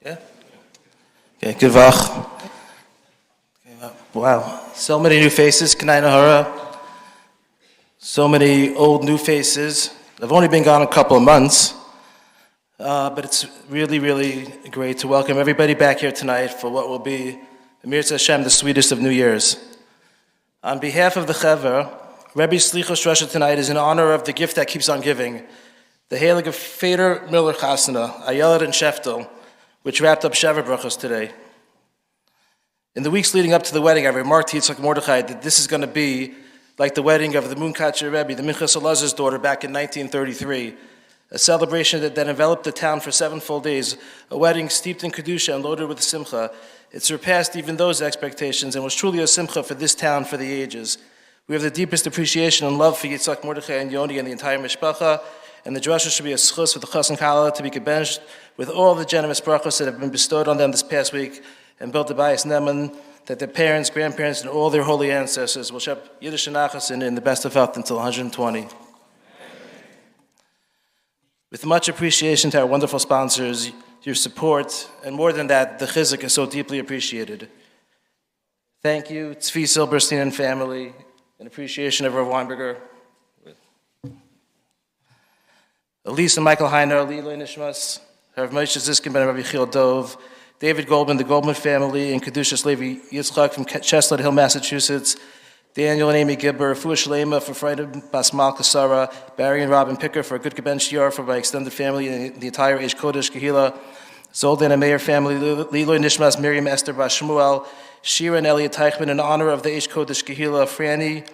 Yeah? Okay, good vach. Wow, so many new faces, Kanai Nahara. So many old new faces. I've only been gone a couple of months, but it's really, really great to welcome everybody back here tonight for what will be, Amir Hashem, the sweetest of New Year's. On behalf of the Chaver, Rebbe's Selichos Drasha tonight is in honor of the gift that keeps on giving, the Heilige Feder Miller Chasana, Ayelet and Sheftel, which wrapped up Shavuot Brachos today. In the weeks leading up to the wedding, I remarked to Yitzchak Mordechai that this is going to be like the wedding of the Munkatcher Rebbe, the Minchas Elazar's daughter, back in 1933, a celebration that enveloped the town for 7 full days, a wedding steeped in Kedusha and loaded with simcha. It surpassed even those expectations and was truly a simcha for this town for the ages. We have the deepest appreciation and love for Yitzchak Mordechai and Yoni and the entire mishpacha, and the Drasha should be a schus for the Chas and Kala to be gebenched with all the generous brachos that have been bestowed on them this past week, and built the Bayis Neman, that their parents, grandparents, and all their holy ancestors will shep Yiddish and Achas in the best of health until 120. With much appreciation to our wonderful sponsors, your support, and more than that, the chizuk is so deeply appreciated. Thank you, Tzvi Silberstein and family, in appreciation of Rav Weinberger. Elise and Michael Heiner, Lilo Nishmas, Rav Moshe Ziskin ben Rabbi Chil Dov, David Goldman, the Goldman family, and Kedushas Levi Yitzchak from Chestnut Hill, Massachusetts, Daniel and Amy Gibber, Fuah Shalema for Freida Bas Malka Sarah, Barry and Robin Picker for a good gebench year for my extended family and the entire Aish Kodesh Kehila, Zoldan and Meir family, Liloy Nishmas, Miriam Esther Bas Shmuel, Shira and Elliot Teichman in honor of the Aish Kodesh Kehila, Franny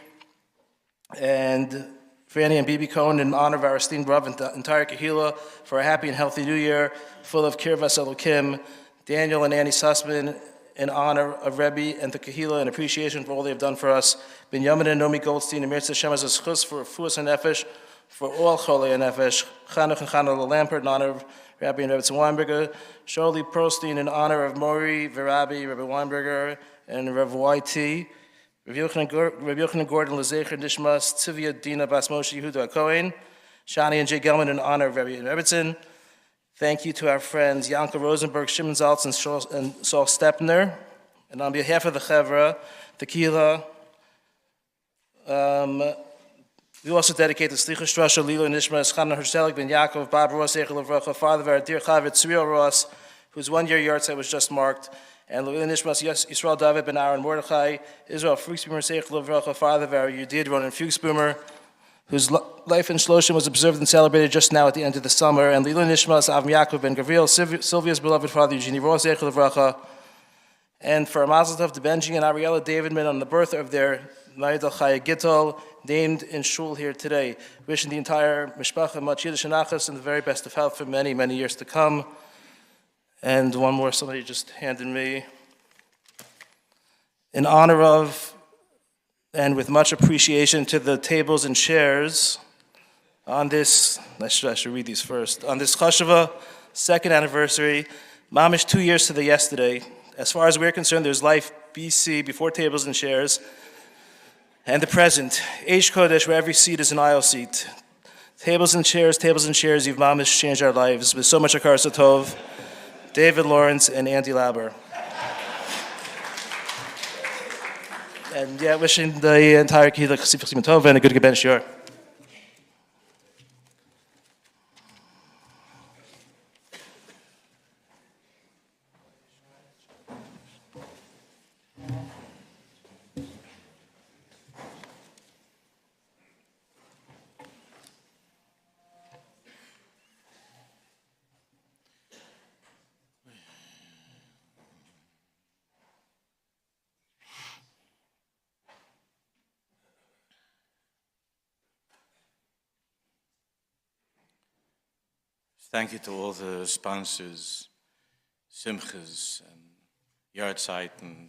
and Bibi Cohen in honor of our esteemed Rav and the entire Kehila for a happy and healthy new year, full of Kirvas Elokim, Daniel and Annie Sussman in honor of Rebbe and the Kehila and appreciation for all they have done for us. Binyamin and Nomi Goldstein and Mirza Hashem as a schus for Fuas and Nefesh, for all Cholei and Nefesh. Chanuk and Chanuk Lampert in honor of Rabbi and Rebbe Weinberger. Shirley Pearlstein in honor of Mori, Verabi, Rebbe Weinberger, and Rev YT. Rabbi Yochanan Gordon, Lezecher Nishmas, Tzivia Dina Bas Moshe Yehuda HaKohen. Shani and Jay Gelman in honor of Rebbe and Rebbetzin. Thank you to our friends Yanka Rosenberg, Shimon Zaltz, and Saul Stepner. And on behalf of the Chevra, the Kehila, we also dedicate the Selichos Drasha, Lilo Nishmas, Chana Herzelik, Ben Yaakov, Bob Ross, Echel Avrocha, father of our dear Chavit, Tzriel Ross, whose 1-year yahrzeit was just marked, and Lilo Nishmas, Yisrael David Ben Aaron Mordechai, Israel Fuchsboomer, Echel Avrocha, father of our Yudid Ronan Fuchsboomer, whose life in Shloshim was observed and celebrated just now at the end of the summer, and Lilo Nishmas, Avim Yaakov Ben Gavriel, Sylvia's beloved father, Eugenie Ross, Echel Avrocha, and for a mazel tov to Benji and Ariella Davidman on the birth of their Naidal Chaya Gittel, named in shul here today. Wishing the entire mishpacha much Yiddish and Achas and the very best of health for many, many years to come. And one more, somebody just handed me. In honor of, and with much appreciation to the tables and chairs on this, I should read these first, on this Chashava, 2nd anniversary, mamish 2 years to the yesterday. As far as we're concerned, there's life BC, before tables and chairs, and the present, Aish Kodesh, where every seat is an aisle seat. Tables and chairs, you've mamish changed our lives with so much akar satov. David Lawrence and Andy Lauber. And yeah, wishing the entire Kehila Chasif Tov and a good gebench year. Thank you to all the sponsors, simchas and Yahrzeiten.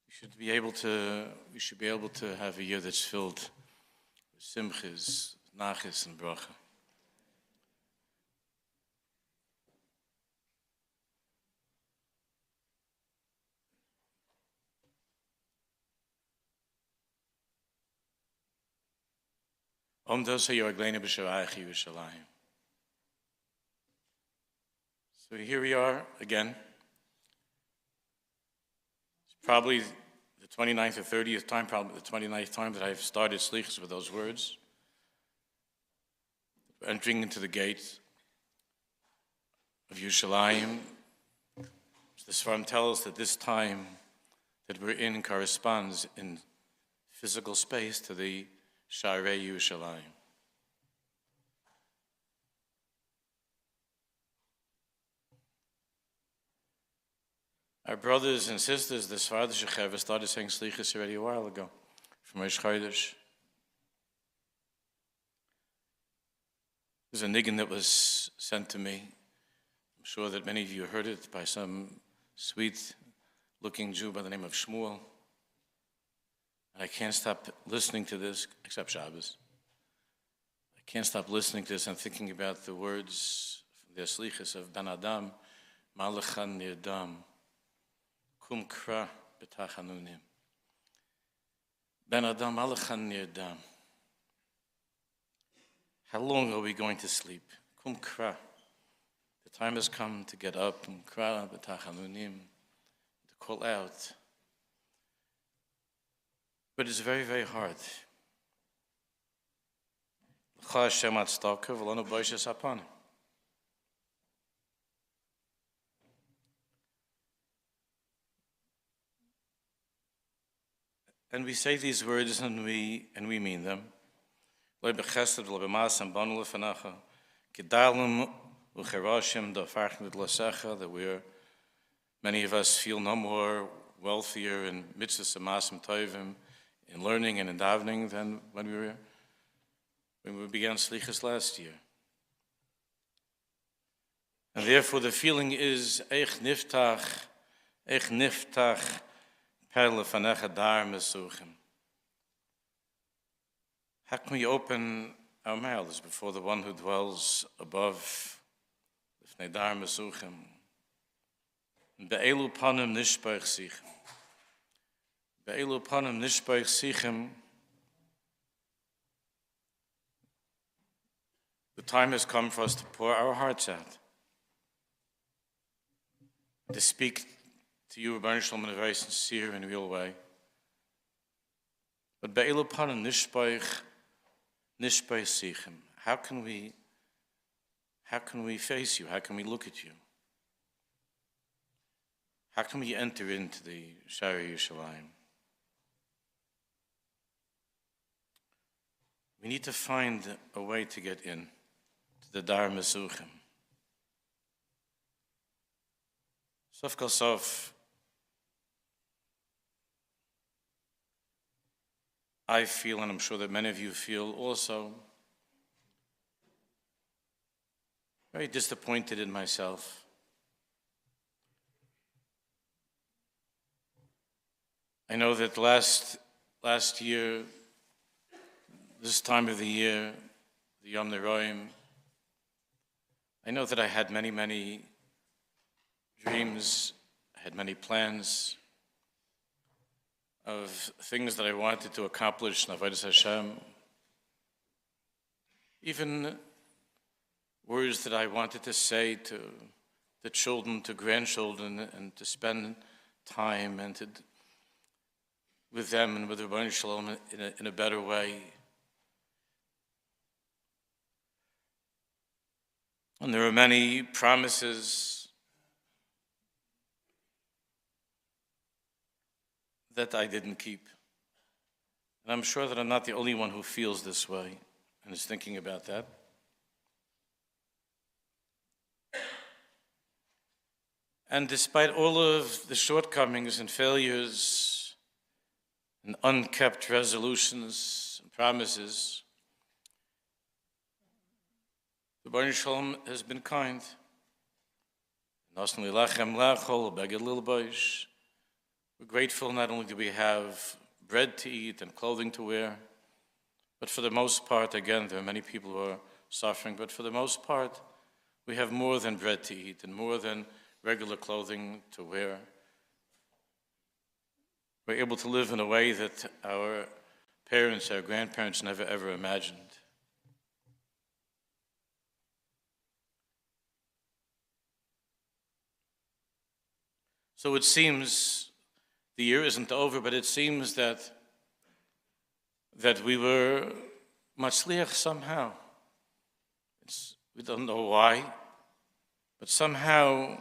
We should be able to have a year that's filled with simchas, nachas, and bracha. So here we are again. It's probably the 29th or 30th time, probably the 29th time that I've started Selichos with those words. Entering into the gate of Yerushalayim. The Srutim tells us that this time that we're in corresponds in physical space to the Sharei Yerushalayim. Our brothers and sisters, the Belzer Rebbe, started saying Selichos already a while ago, from Kodesh. There's a niggin that was sent to me. I'm sure that many of you heard it by some sweet-looking Jew by the name of Shmuel. And I can't stop listening to this, except Shabbos. I can't stop listening to this and thinking about the words from the Selichos of Ben Adam, Malachan Nirdam, Kum Kra B'tachanunim. Ben Adam, Malachan Nirdam. How long are we going to sleep? Kum Kra. The time has come to get up, Kum Kra B'tachanunim, to call out. But it's very, very hard. And we say these words and we mean them. That many of us feel no more wealthier in mitzvahs and masim tovim, in learning and in davening than when we began Selichos last year. And therefore the feeling is Eich niftach per lefanecha dar mesuchim. How can we open our mouths before the one who dwells above lefnei dar mesuchim? Be'elu panim nishbach sichim. Be'elu panim nishbach sichim. The time has come for us to pour our hearts out, to speak to you, Rabbi Shalom, in a very sincere and real way. But be'elu panim nishbach sichim. How can we face you? How can we look at you? How can we enter into the Sharei Yerushalayim? We need to find a way to get in to the Dar Mesuchim. Sof kol sof, I feel, and I'm sure that many of you feel also, very disappointed in myself. I know that last year, this time of the year, the Yom Neroim, I know that I had many, many dreams, I had many plans of things that I wanted to accomplish in Avodas Hashem, even words that I wanted to say to the children, to grandchildren, and to spend time and with them and with Rabbi Shalom in a better way. And there are many promises that I didn't keep. And I'm sure that I'm not the only one who feels this way and is thinking about that. And despite all of the shortcomings and failures and unkept resolutions and promises, the Rabbi Shalom has been kind. We're grateful not only do we have bread to eat and clothing to wear, but for the most part, again, there are many people who are suffering, but for the most part, we have more than bread to eat and more than regular clothing to wear. We're able to live in a way that our parents, our grandparents never ever imagined. So it seems the year isn't over, but it seems that we were matzliach somehow. We don't know why, but somehow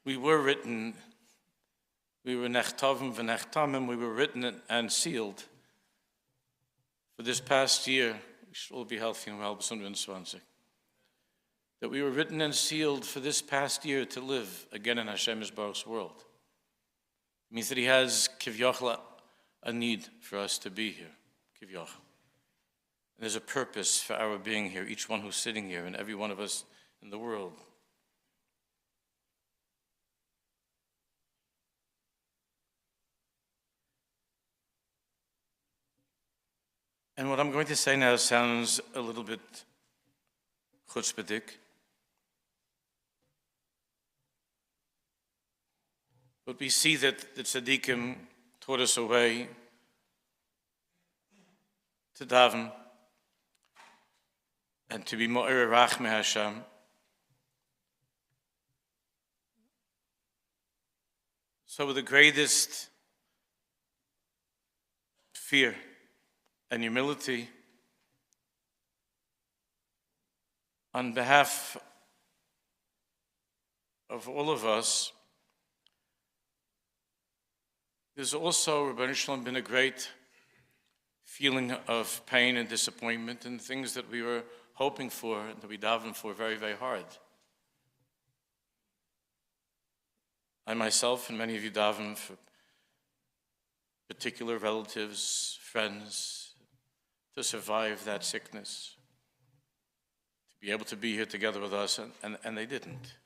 we were written, we were nechtovim v'nechtamim, we were written and sealed for this past year. We should all be healthy and well, that we were written and sealed for this past year to live again in Hashem Yisbarach's world. It means that He has kivyochla a need for us to be here, kivyochla. And there's a purpose for our being here, each one who's sitting here and every one of us in the world. And what I'm going to say now sounds a little bit chutzpahdik. But we see that the tzaddikim taught us a way to daven and to be mo'er rachme Hashem. So with the greatest fear and humility, on behalf of all of us, there's also, Rabbi Shalom, been a great feeling of pain and disappointment and things that we were hoping for and that we davened for very, very hard. I myself and many of you daven for particular relatives, friends, to survive that sickness, to be able to be here together with us, and they didn't.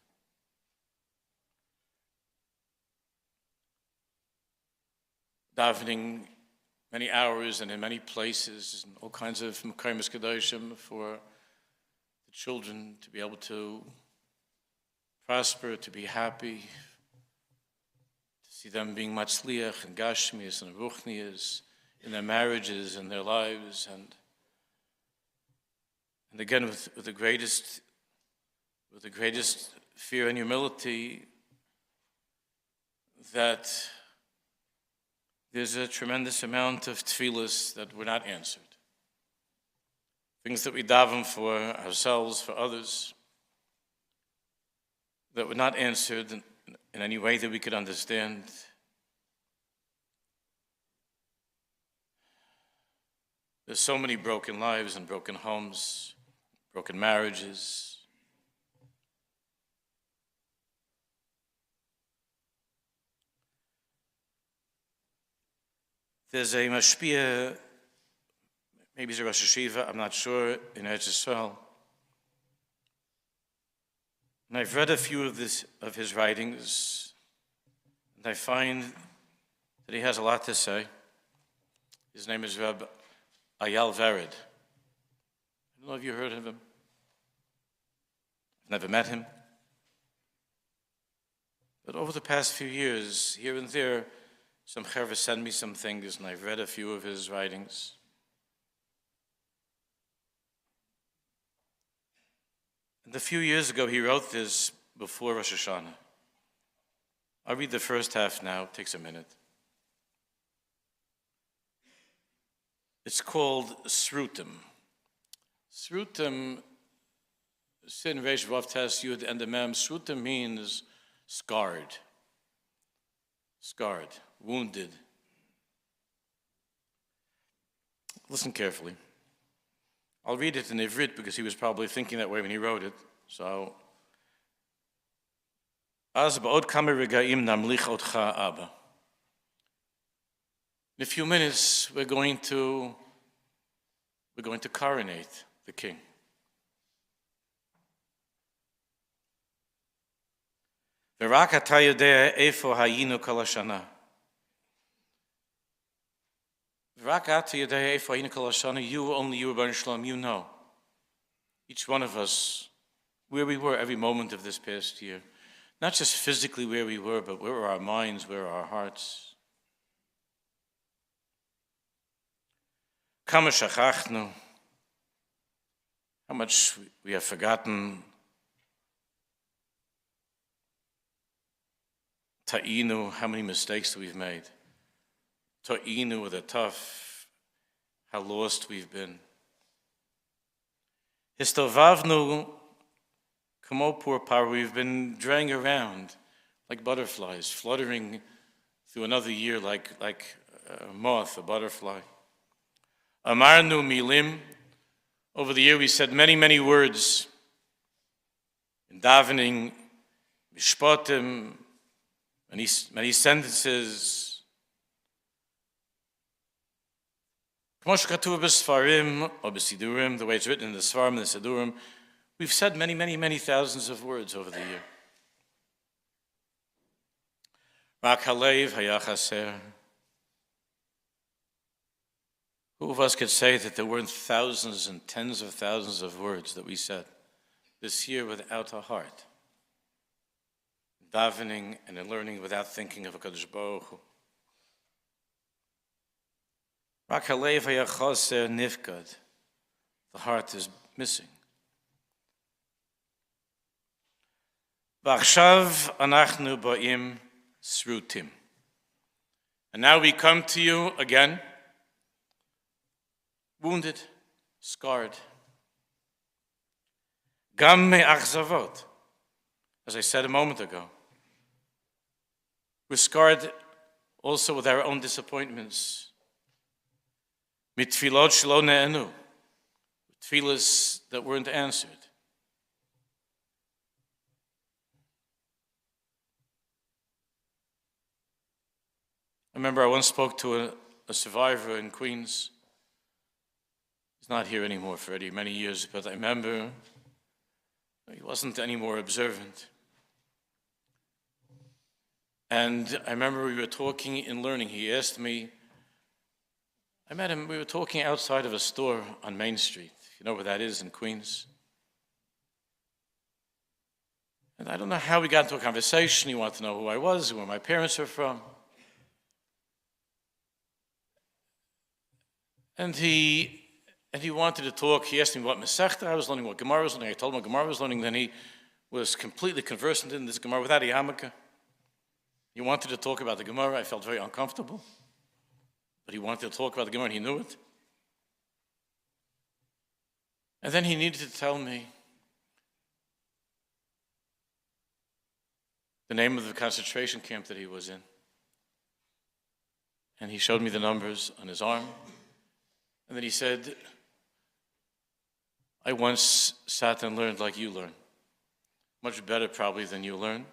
Davening many hours and in many places, and all kinds of mekaymes kedoshim for the children to be able to prosper, to be happy, to see them being matzliach and gashmias and ruchnias in their marriages and their lives, and again with the greatest fear and humility that there's a tremendous amount of tefillas that were not answered. Things that we daven for ourselves, for others, that were not answered in any way that we could understand. There's so many broken lives and broken homes, broken marriages. There's a mashpia, maybe it's a Rosh Hashiva, I'm not sure, in Eretz Yisrael. And I've read a few of his writings, and I find that he has a lot to say. His name is Rabbi Ayal Vered. I don't know if you heard of him. I've never met him. But over the past few years, here and there, some chavos sent me some things, and I've read a few of his writings. And a few years ago, he wrote this before Rosh Hashanah. I'll read the first half now. It takes a minute. It's called Srutim. Srutim, Sin Reish Vav Tes Yud and the Mem. Srutim means scarred. Scarred. Wounded. Listen carefully. I'll read it in Ivrit because he was probably thinking that way when he wrote it. So, Az ba'od kamer regaim namlich otcha Abba. In a few minutes, we're going to coronate the king. V'rak ata yodea eifo hayinu kol hashana. V'rak ata yodea eifo hayinu kol hashana. You, only you, Rebbeinu Shalom, you know. Each one of us, where we were every moment of this past year. Not just physically where we were, but where were our minds, where were our hearts. Kama shachachnu. How much we have forgotten. Ta'inu, how many mistakes we've made. Ta'inu with a tough, how lost we've been. Histovavnu, kamo purpar, we've been draying around like butterflies, fluttering through another year like a moth, a butterfly. Amarnu milim, over the year we said many, many words. In davening, mishpatim, many sentences. The way it's written in the Sfarim and the Sidurim, we've said many, many, many thousands of words over the year. Rak halev hayachaser. Who of us could say that there weren't thousands and tens of thousands of words that we said this year without a heart? Davening and in learning without thinking of a Kodesh Baruch Hu. Rak halev hayachaser nifkad. The heart is missing. V'achshav anachnu ba'im Srutim. And now we come to you again, wounded, scarred. Gam me'achzavot. As I said a moment ago, we're scarred also with our own disappointments. Mitfilot shelo ne'enu. Tefillas that weren't answered. I remember I once spoke to a survivor in Queens. He's not here anymore for many years, but I remember he wasn't any more observant. And I remember we were talking in learning. He asked me, I met him, we were talking outside of a store on Main Street. You know where that is in Queens? And I don't know how we got into a conversation. He wanted to know who I was, where my parents were from. And he wanted to talk. He asked me what Masechta I was learning, what Gemara I was learning. I told him what Gemara I was learning. Then he was completely conversant in this Gemara without a yarmulke. He wanted to talk about the Gemara. I felt very uncomfortable. But he wanted to talk about the Gemara and he knew it. And then he needed to tell me the name of the concentration camp that he was in. And he showed me the numbers on his arm. And then he said, I once sat and learned like you learn. Much better probably than you learn.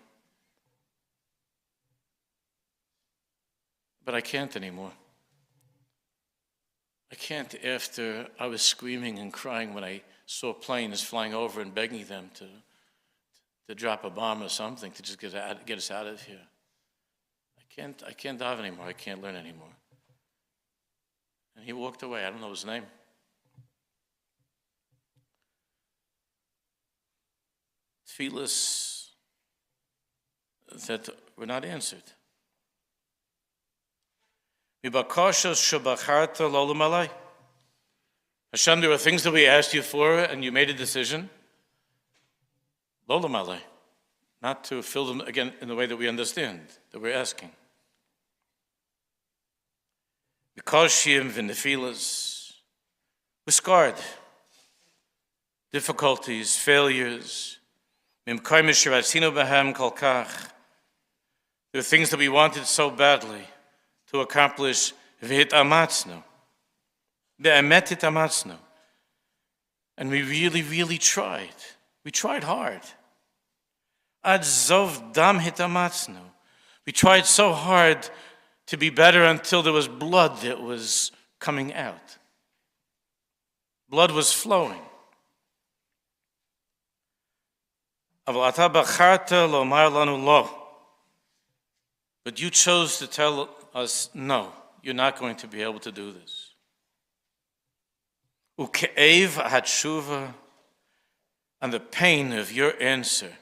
But I can't anymore. I can't after I was screaming and crying when I saw planes flying over and begging them to drop a bomb or something to just get us out of here. I can't dive anymore. I can't learn anymore. And he walked away. I don't know his name. Tefillas that were not answered. Hashem, there were things that we asked you for and you made a decision. Lolam alei. Not to fill them again in the way that we understand, that we're asking. Because Shim v'nefilas, we're scarred. Difficulties, failures. There are things that we wanted so badly to accomplish. And we really, really tried. We tried hard. We tried so hard to be better until there was blood that was coming out. Blood was flowing. אבל אתה בחרת לומר לנו לא. But you chose to tell us, no, you're not going to be able to do this. Uke'ev hatshuva, and the pain of your answer,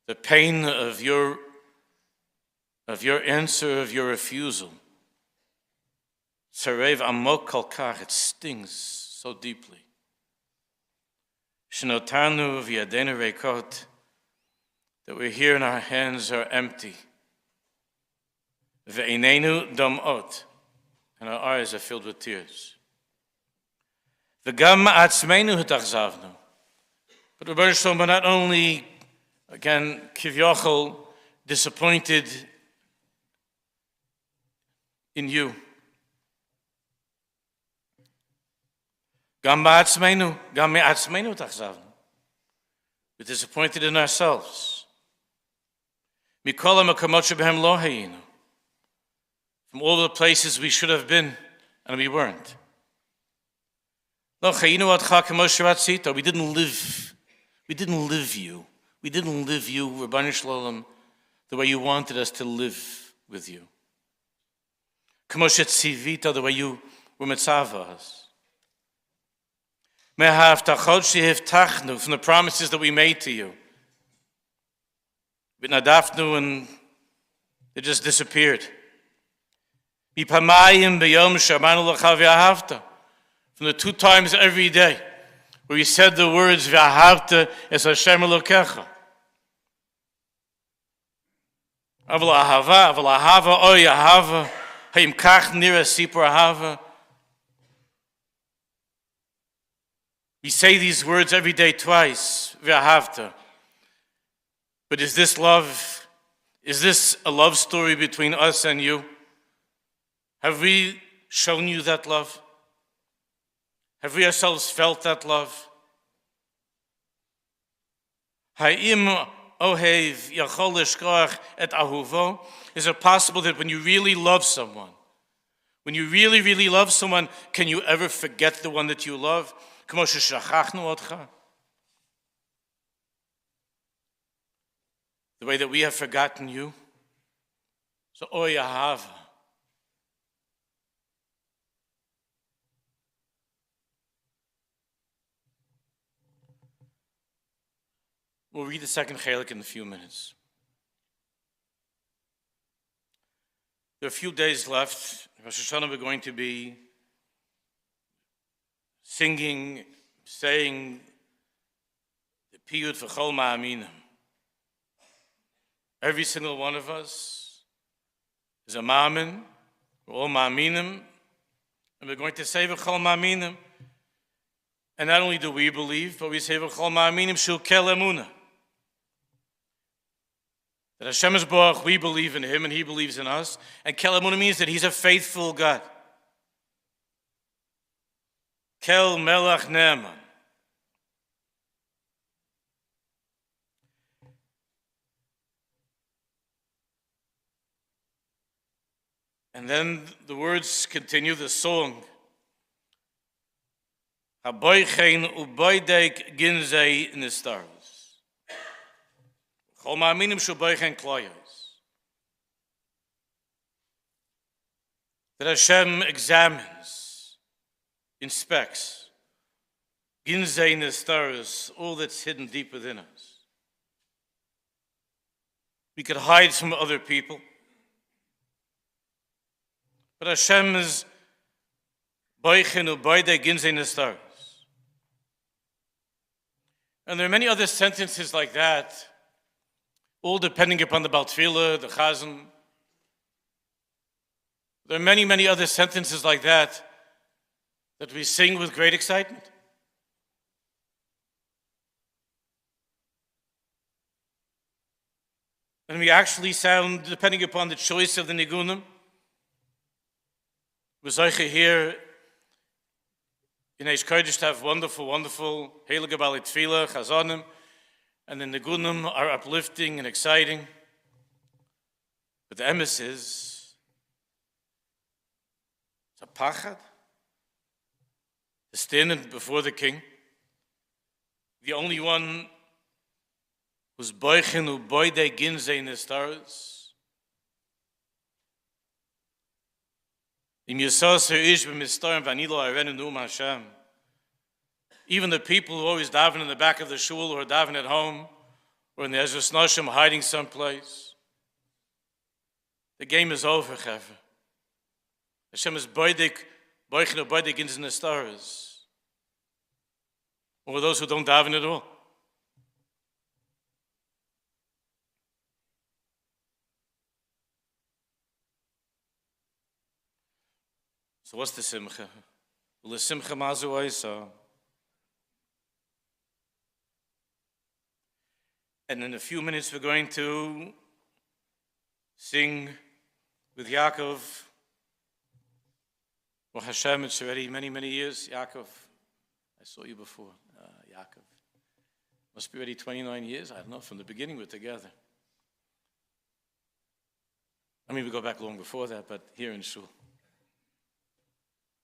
the pain of your answer, of your refusal. Tzarev amok kol kach, it stings so deeply. Shenotarnu v'yadenu reikot, that we're here and our hands are empty. Ve'einenu damot, and our eyes are filled with tears. V'gam atzmeinu h'tachzavnu, but Rabbi Shalom, we're not only, again, kivyochel, disappointed in you. Gam me'atzmeinu tachzavnu. We're disappointed in ourselves. Mikol ha'makamot shebehem lo hayinu. From all the places we should have been, and we weren't. Lo hayinu atcha kamo sheratzita. We didn't live you. We didn't live you, Rabbi Shalom, the way you wanted us to live with you. Kamo shetzivita, the way you were mitzvah us. From the promises that we made to you. Nadafnu, and they just disappeared. From the 2 times every day where we said the words V'ahavta es Hashem Elokecha. Aval ahava, oy ahava, hayim kach nira sipur ahava. We say these words every day twice, V'ahavta. But is this love? Is this a love story between us and you? Have we shown you that love? Have we ourselves felt that love? Ha'im ohev yachol lishkoach et ahuvo. Is it possible that when you really love someone, can you ever forget the one that you love? K'mo sheshachachnu otcha. The way that we have forgotten you. So oy ahava. We'll read the second chelik in a few minutes. There are a few days left. Rosh Hashanah, we're going to be singing, saying the piyut v'chol ma'aminim. Every single one of us is a ma'amin. We're all ma'aminim. And we're going to say v'chol ma'aminim. And not only do we believe, but we say v'chol ma'aminim shul kel emunah. That Hashem is Baruch, we believe in Him and He believes in us. And Kel Emunah means that He's a faithful God. Kel Melach Ne'eman. And then the words continue, the song. Haboichein uboidek ginzei nistaros. That Hashem examines, inspects, ginzei nistaros, all that's hidden deep within us. We could hide from other people, but Hashem is boichen uboidek ginzei nistaros. And there are many other sentences like that, all depending upon the Baal Tefillah, the Chazan. There are many, many other sentences like that we sing with great excitement. And we actually sound, depending upon the choice of the Nigunim. We're Zoche here in Aish Kodesh to have wonderful, wonderful Heilige Baal Tefillah, Chazanim. And the Nigunim are uplifting and exciting. But the emes is, it's a pachad. To stand before the king, the only one was boichen u boide ginze in the stars. Im Yesos Aish b'mistarem v'anilo arenu num Hashem. Even the people who always daven in the back of the shul or daven at home or in the Ezras Noshim hiding someplace. The game is over, Chaver. Hashem is boichen u boide ginze in the stars. Or those who don't daven at all. So what's the simcha? The simcha mazu oisa. And in a few minutes we're going to sing with Yaakov. Well, Hashem, it's already many, many years. Yaakov, I saw you before. Yaakov. Must be already 29 years. I don't know, from the beginning we're together. I mean, we go back long before that, but here in Shul.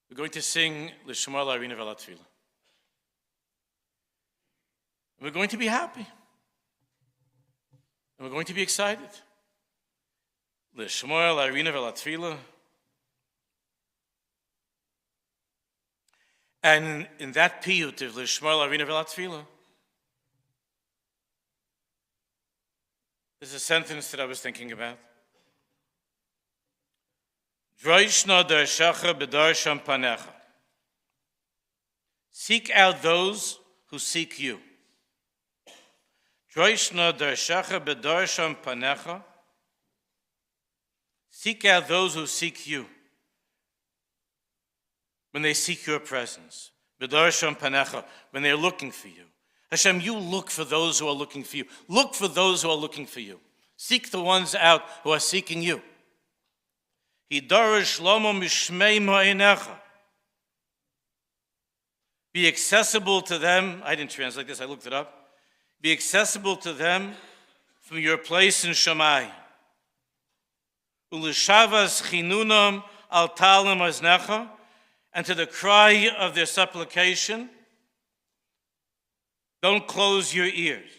We're going to sing L'Shema L'Arina V'Latfila. We're going to be happy. And we're going to be excited. L'Shema L'Arina V'Latfila. And in that piyut of L'Shema L'Arina V'Latfila, there's a sentence that I was thinking about. Drashna Darshacha B'Darsham Panecha. Seek out those who seek you. Drashna Darshacha B'Darsham Panecha. Seek out those who seek you when they seek your presence. B'Darsham Panecha, when they're looking for you. Hashem, you look for those who are looking for you. Look for those who are looking for you. Seek the ones out who are seeking you. Hidarish Shlomo Mishmei Ma'anecha. Be accessible to them. I didn't translate this, I looked it up. Be accessible to them from your place in Shammai. Ulishavas Chinunam Al Talim Aznecha. And to the cry of their supplication, don't close your ears.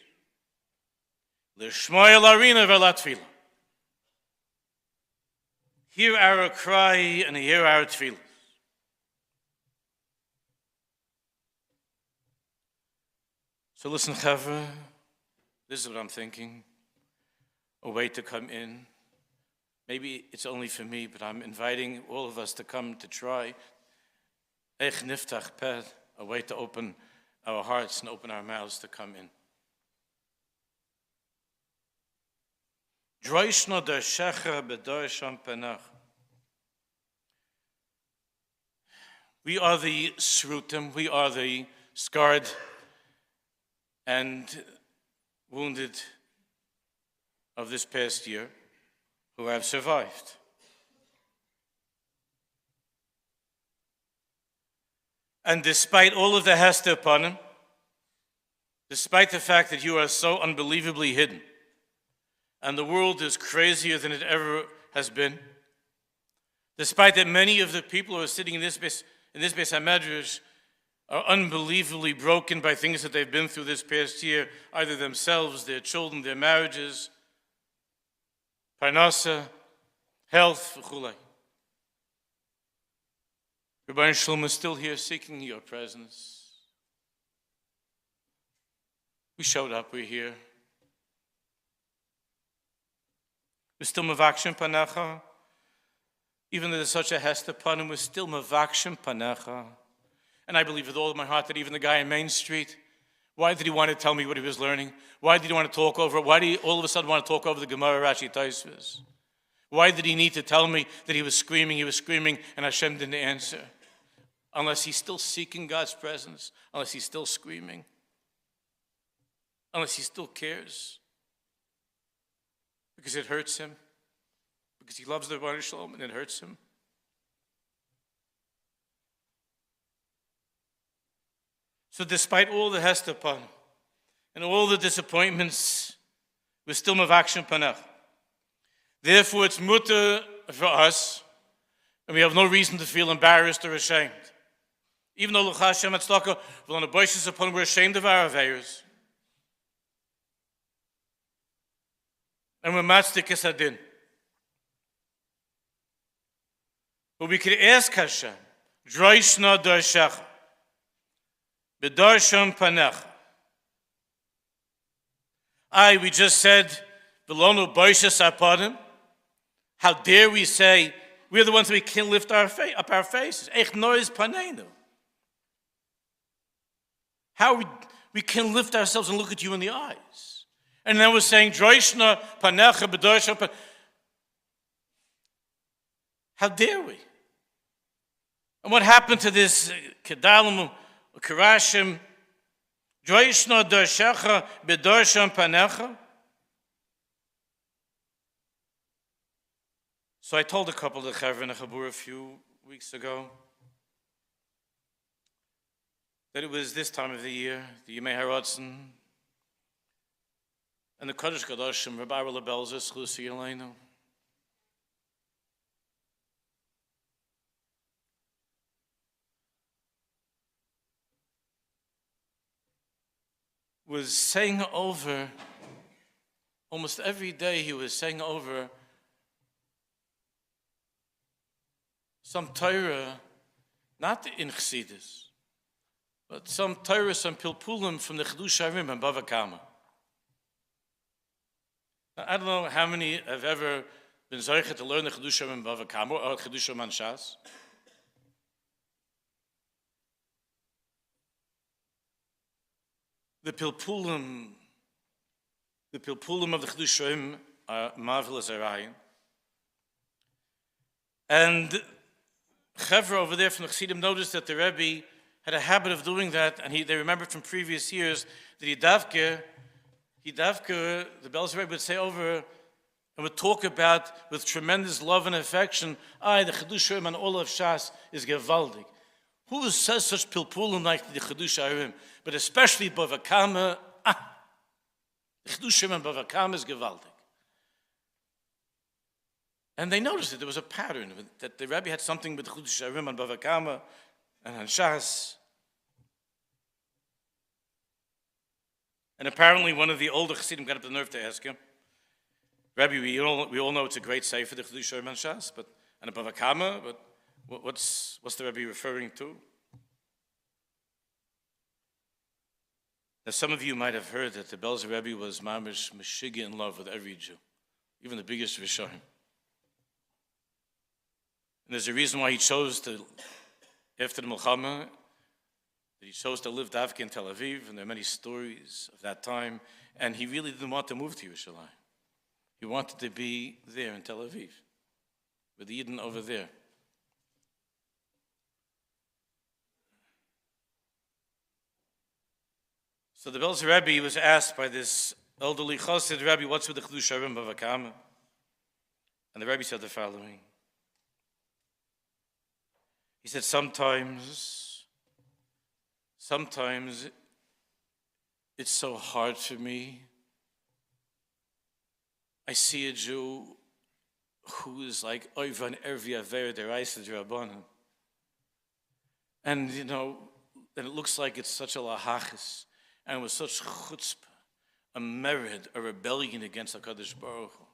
L'shmoy l'arina v'latfila. Hear our cry and hear our tefillah. So listen, Chavra, this is what I'm thinking. A way to come in. Maybe it's only for me, but I'm inviting all of us to come to try. Eich niftach peh, a way to open our hearts and open our mouths to come in. Droishno der shecher b'dorsham penach. We are the Srutim, we are the scarred and wounded of this past year who have survived. And despite all of the hester upon him, despite the fact that you are so unbelievably hidden, and the world is crazier than it ever has been, despite that many of the people who are sitting in this Beis HaMedrash are unbelievably broken by things that they've been through this past year, either themselves, their children, their marriages, parnasa, health, v'chulei. Rabbi Shalom is still here seeking your presence. We showed up, we're here. We're still mavakshim panecha. Even though there's such a hester upon him, we're still mavakshim panecha. And I believe with all of my heart that even the guy in Main Street, why did he want to tell me what he was learning? Why did he want to talk over it? Why did he all of a sudden want to talk over the Gemara Rashi Taisvis? Why did he need to tell me that he was screaming, and Hashem didn't answer? Unless he's still seeking God's presence, unless he's still screaming, unless he still cares, because it hurts him, because he loves the Rebbeinu Shalom and it hurts him. So despite all the hester upon him and all the disappointments, we're still mavakshim panach. Therefore, it's mutter for us, and we have no reason to feel embarrassed or ashamed. Even though L'chashem Tzedakah, we're on the basis upon we're ashamed of our aveiros. and we're matzdik esadin. But we could ask Hashem, Droishna Darshach, B'darsham Panech. We just said, V'lonu Boishas Apadim. How dare we say, we're the ones that we can lift up our faces. Ech nois paneinu. How we can lift ourselves and look at you in the eyes. And then we're saying, Droishna Panecha B'darsham Panech. How dare we? And what happened to this Kedalim, Karashim, Droishna Darshecha B'darsham Panecha? So I told a couple of the Chaver in a Chabur a few weeks ago that it was this time of the year, the Yemei Haratzon, and the Kodesh Kodashim, Rabbi Belzer Rebbe, was saying over, almost every day he was saying over some Torah, not in Chassidus, but some Torah, some Pilpulim from the Chedush Harim and Bava Kama. Now, I don't know how many have ever been Zoichet to learn the Chedush Harim and Bava Kama or Chedush Harim and Shas. The Pilpulim of the Chedush Harim are marvelous Arayin. And Chevra over there from the Chassidim noticed that the Rebbe had a habit of doing that, and they remembered from previous years that the Belzer Rebbe would say over and would talk about with tremendous love and affection, the Chedush Harim and all of Shas is gewaldig. Who says such pilpulim like the Chedush Harim? But especially Bava Kama, the Chedush Harim and Bava Kama is gewaldig. And they noticed that there was a pattern, that the Rebbe had something with Chedush Harim and Bava Kama and Shas. And apparently one of the older Chassidim got up the nerve to ask him, Rabbi, we all know it's a great sefer, the Chedush Harim and Shas, and a Bava Kama, but what's the Rabbi referring to? Now, some of you might have heard that the Belzer Rebbe was mamish meshiga in love with every Jew, even the biggest Rishonim. And there's a reason why he chose to, after the Milchama, that he chose to live Davke in Tel Aviv, and there are many stories of that time, and he really didn't want to move to Yerushalayim. He wanted to be there in Tel Aviv, with the Yidden over there. So the Belzer Rebbe was asked by this elderly Chassid, Rabbi, what's with the Chedush Harim Bava Kama? And the Rebbe said the following. He said, sometimes it's so hard for me. I see a Jew who is like Oivan Ervi Aver Deraisa Drabanan. And and it looks like it's such a lahachis, and with such chutzpah, a merid, a rebellion against HaKadosh Baruch Hu.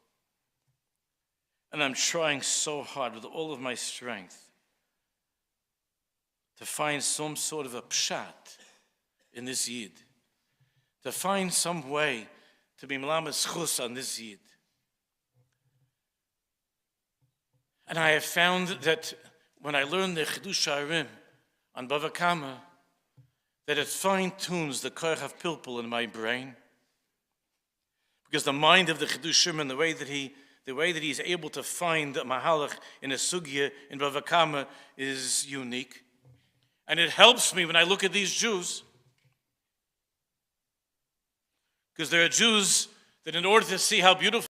And I'm trying so hard with all of my strength to find some sort of a pshat in this Yid, to find some way to be melamed schus on this Yid. And I have found that when I learn the Chedush Harim on Bava Kama, that it fine-tunes the koach of pilpul in my brain, because the mind of the Chedush Harim and the way that he is able to find a mahalach in a sugya in Bava Kama is unique. And it helps me when I look at these Jews, because there are Jews that in order to see how beautiful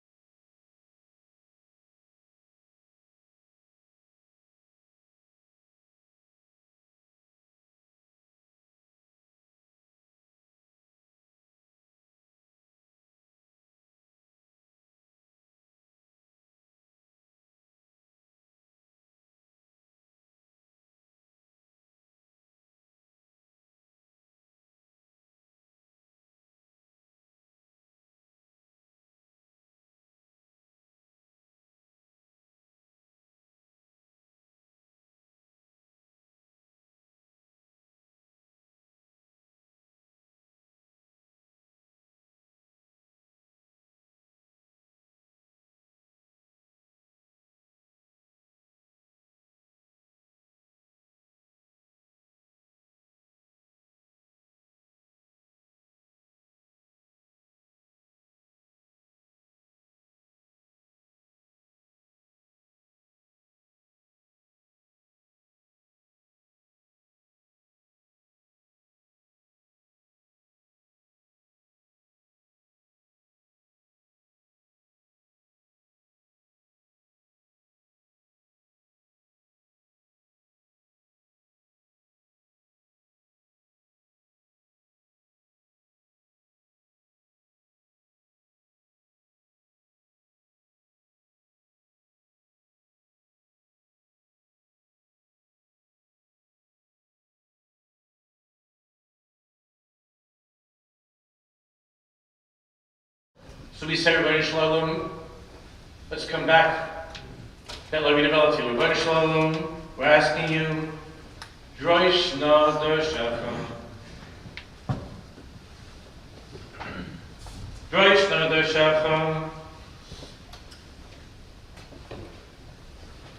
So we say, Rabbi Shalom, let's come back. That Rabbi developed you. Rabbi Shalom, we're asking you, Drosh na Drasha. Drosh na Drasha.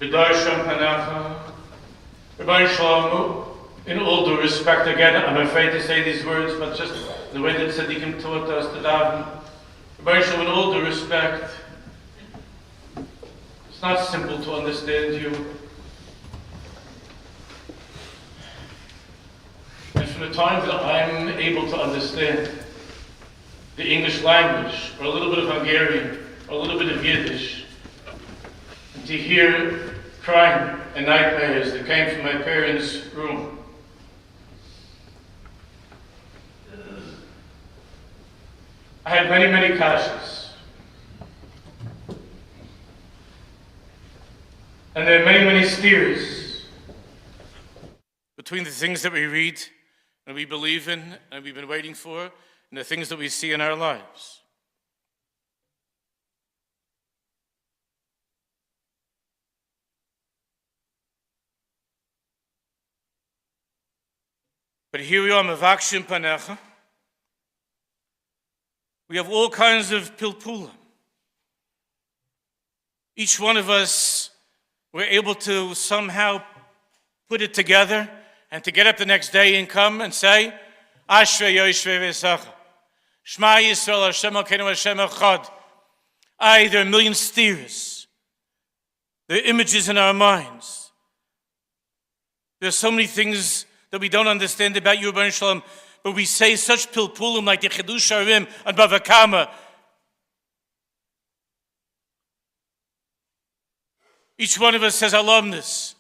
B'darsham panacha. Rabbi Shalom, in all due respect, again, I'm afraid to say these words, but just the way that Tzaddikim taught us to daven. Rabbi Shalom, in all due respect, it's not simple to understand you. And from the time that I'm able to understand the English language, or a little bit of Hungarian, or a little bit of Yiddish, and to hear crying and nightmares that came from my parents' room, I had many, many kashas. And there are many, many steers between the things that we read and we believe in and we've been waiting for and the things that we see in our lives. But here we are, Mavakshim Panecha. We have all kinds of pilpulim. Each one of us, we're able to somehow put it together and to get up the next day and come and say, Ashrei Yoshvei V'Sacha. Shema Yisrael Hashem Elokeinu Hashem Echad. There are a million steers. There are images in our minds. There are so many things that we don't understand about you, Rebbeinu Shalom, but we say such pilpulim like the Chidush Harim and Bava Kama. Each one of us says alumnus.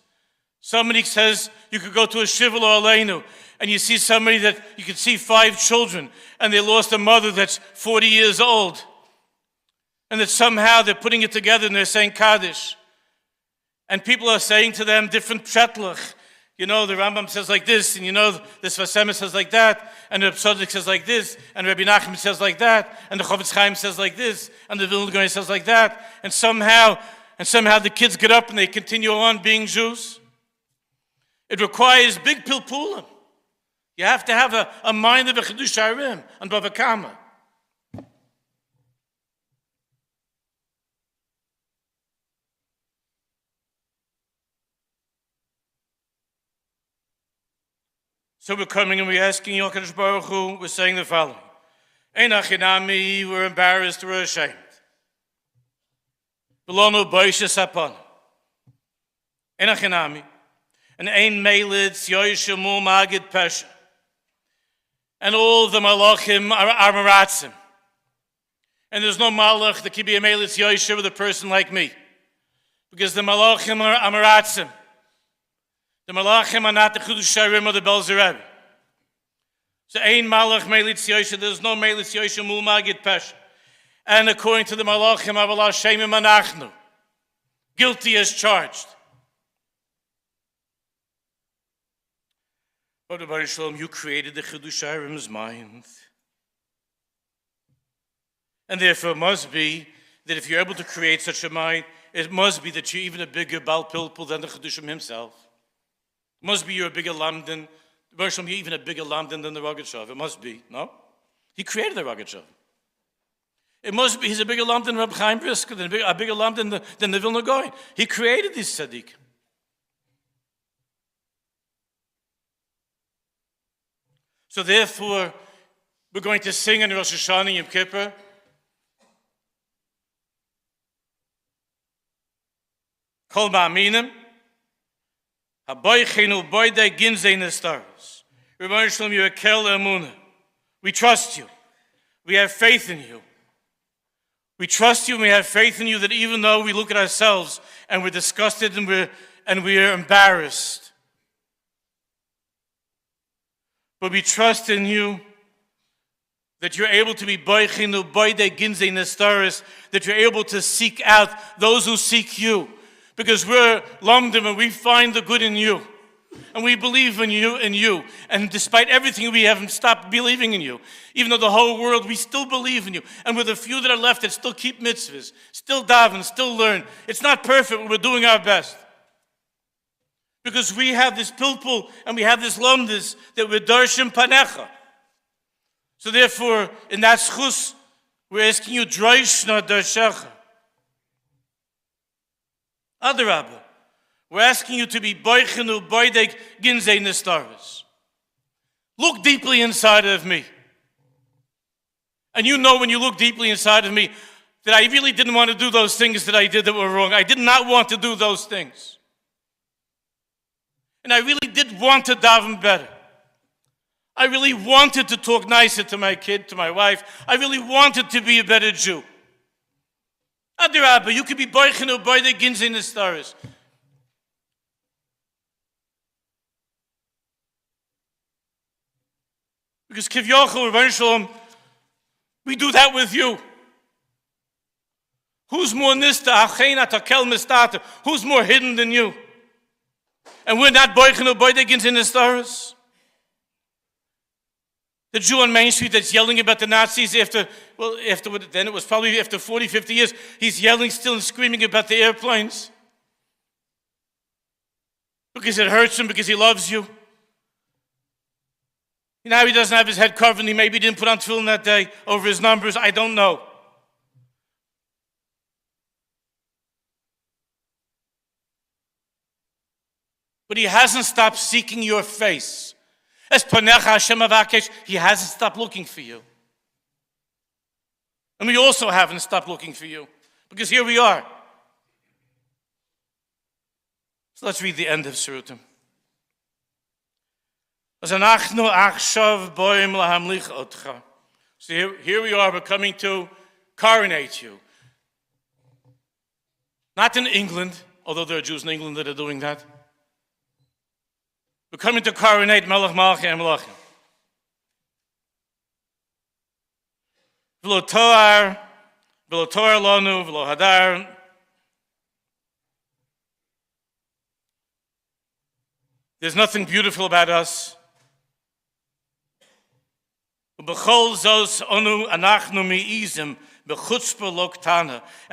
Somebody says you could go to a shiva or aleinu and you see somebody that you could see 5 children and they lost a mother that's 40 years old. And that somehow they're putting it together and they're saying Kodesh. And people are saying to them different pshatlach. You know, the Rambam says like this, and you know, the Sfas says like that, and the Psodik says like this, and Rabbi Nachman says like that, and the Chofetz Chaim says like this, and the Vilna Gaon says like that, and somehow the kids get up and they continue on being Jews. It requires big pilpulim. You have to have a mind of a Chidush Harim and Bava Kama. So we're coming and we're asking Yokadosh Baruch Hu, we're saying the following. Ein achinami, we're embarrassed, we're ashamed. Belonu boishes upon. Ein achinami. And ein melitz yoyishemu magid pesha. And all the malachim are maratzim. And there's no malach that can be a melitz yoyishem with a person like me. Because the malachim are maratzim. The malachim are not the Kodesh or the Belzer Rebbe. So ein malach melitz yosha, there's no melitz yosha mul magid pesha. And according to the malachim, aval Hashemim anachnu, guilty as charged. But Rabbi Shalom, you created the Chidush Harim's mind. And therefore it must be that if you're able to create such a mind, it must be that you're even a bigger Baal Pilpul than the Chidushim himself. It must be you're a bigger lamdan. You're even a bigger lamdan than the Rogatchov. It must be, no? He created the Rogatchov. It must be he's a bigger lamdan than Rabbi Chaim Brisker, a bigger lamdan than the Vilna Gaon. He created these tzaddik. So therefore, we're going to sing in Rosh Hashanah and Yom Kippur. Kol ma'aminim. Haboichenu boidei ginzei nestaros. Rebbeinu Shalom, you're a kel emunah. We trust you. We have faith in you. We trust you and we have faith in you that even though we look at ourselves and we're disgusted and we're embarrassed, but we trust in you that you're able to be boichenu boidei ginzei nestaros, that you're able to seek out those who seek you. Because we're lamdim and we find the good in you. And we believe in you. And despite everything, we haven't stopped believing in you. Even though the whole world, we still believe in you. And with the few that are left that still keep mitzvahs, still daven, still learn. It's not perfect, but we're doing our best. Because we have this pilpul and we have this lomdis that we're darshim panecha. So therefore, in that schus, we're asking you, droishna darshecha. Adarabba. We're asking you to be boichenu boidek ginzei nestaris. Look deeply inside of me. And you know when you look deeply inside of me that I really didn't want to do those things that I did that were wrong. I did not want to do those things. And I really did want to daven better. I really wanted to talk nicer to my kid, to my wife. I really wanted to be a better Jew. Adarabba, you could be boichenu boidek ginzei nestaris. Because Kivyochel, Rebbeinu Shalom, we do that with you. Who's more nista, achena, takel, mistata? Who's more hidden than you? And we're not boichenu boidek in the stars. The Jew on Main Street that's yelling about the Nazis then it was probably after 40, 50 years, he's yelling still and screaming about the airplanes. Because it hurts him, because he loves you. Now he doesn't have his head covered and he maybe didn't put on tefillin that day over his numbers. I don't know. But he hasn't stopped seeking your face. As Panecha Hashem Avakesh, he hasn't stopped looking for you. And we also haven't stopped looking for you. Because here we are. So let's read the end of Srutim. So here we are, we're coming to coronate you. Not in England, although there are Jews in England that are doing that. We're coming to coronate Melech Malchi and Melachim. V'lo toar lanu, v'lo hadar. There's nothing beautiful about us. And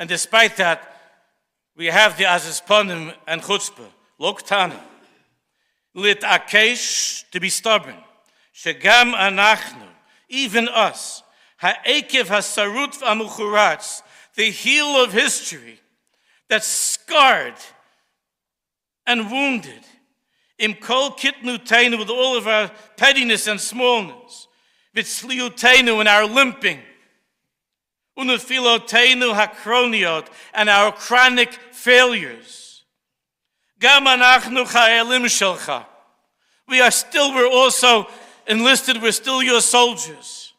despite that, we have the azisponim and chutzpah, loktana. Lit akesh, to be stubborn. Shegam anachnu, even us. Ha'ekev hasarut v'amuchuratz, the heel of history that's scarred and wounded. Im kol kitnutenu, with all of our pettiness and smallness. Vitzliutenu, and our limping. Unufilotenu hakroniot, and our chronic failures. Gam anachnu chayelim shelcha. We're also enlisted, we're still your soldiers.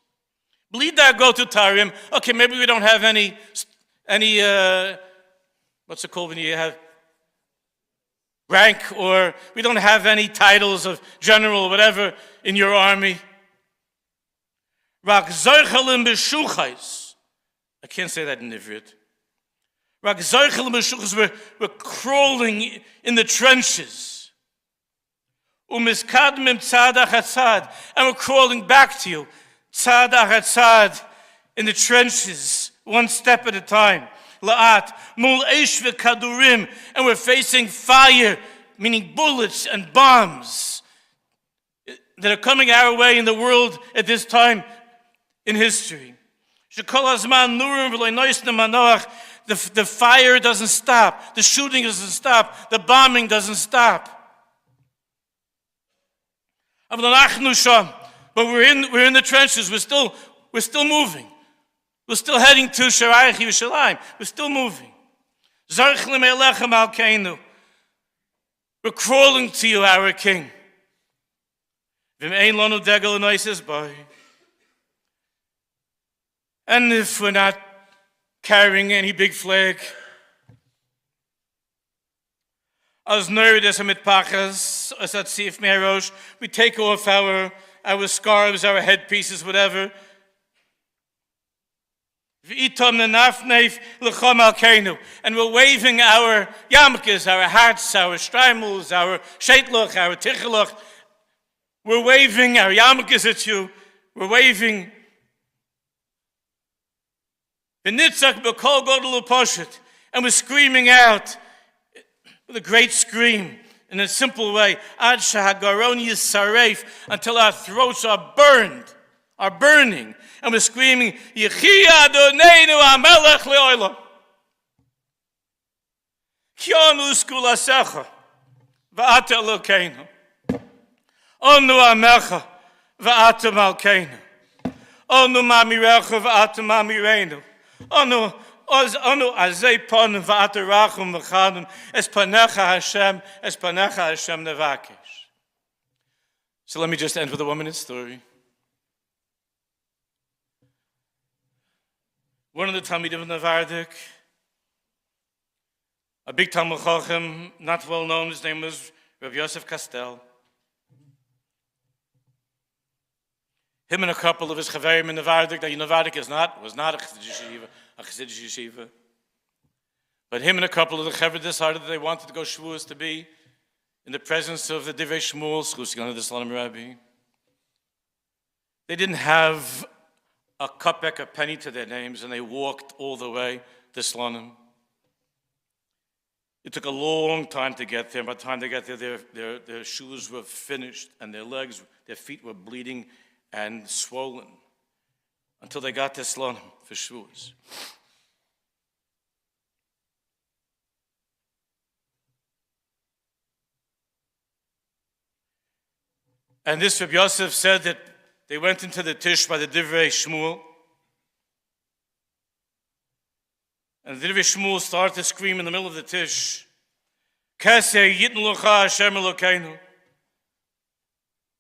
Blida go to Tarim. Okay, maybe we don't have any what's it called when you have rank, or we don't have any titles of general or whatever in your army. I can't say that in Ivrit. We're crawling in the trenches. And we're crawling back to you. In the trenches, one step at a time. La'at, mul Aish v'kadurim, and we're facing fire, meaning bullets and bombs that are coming our way in the world at this time in history. The fire doesn't stop, the shooting doesn't stop, the bombing doesn't stop. But we're in the trenches, we're still moving. We're still heading to Sharaich Yerushalayim. We're still moving. We're crawling to you, our King. And if we're not carrying any big flag, we take off our scarves, our headpieces, whatever. And we're waving our yarmulkes, our hats, our streimels, our sheitloch, our tichelach. We're waving our yarmulkes at you. We're waving. And we're screaming out with a great scream in a simple way. Until our throats are burning. And we're screaming, Yechi Adonenu HaMelech Le'olam. Kionu skulasecha, v'ata Elokeinu. Onu amecha, v'ata Malkeinu. Onu mamirecha, v'ata mamireinu. Onu azei ponu, v'ata rachum v'chadun. Es panecha Hashem nevakesh. So let me just end with a 1-minute story. One of the Talmidim of Navardik, a big Talmud Chacham, not well known, his name was Rabbi Joseph Castell. Him and a couple of his chaverim in Navardik, that Navardik was not a Chassidish yeshiva. But him and a couple of the chaver decided that they wanted to go Shavuos to be in the presence of the Divrei Shmuel, Srutim, the Shalom Rabbi. They didn't have a kopek, a penny to their names, and they walked all the way to Slonim. It took a long time to get there. By the time they got there, their shoes were finished, and their feet were bleeding and swollen until they got to Slonim for Shavuos. And this Rabbi Yosef said that they went into the Tish by the Divrei Shmuel. And the Divrei Shmuel started to scream in the middle of the Tish, Keseh yitn locha Hashem Elokeinu.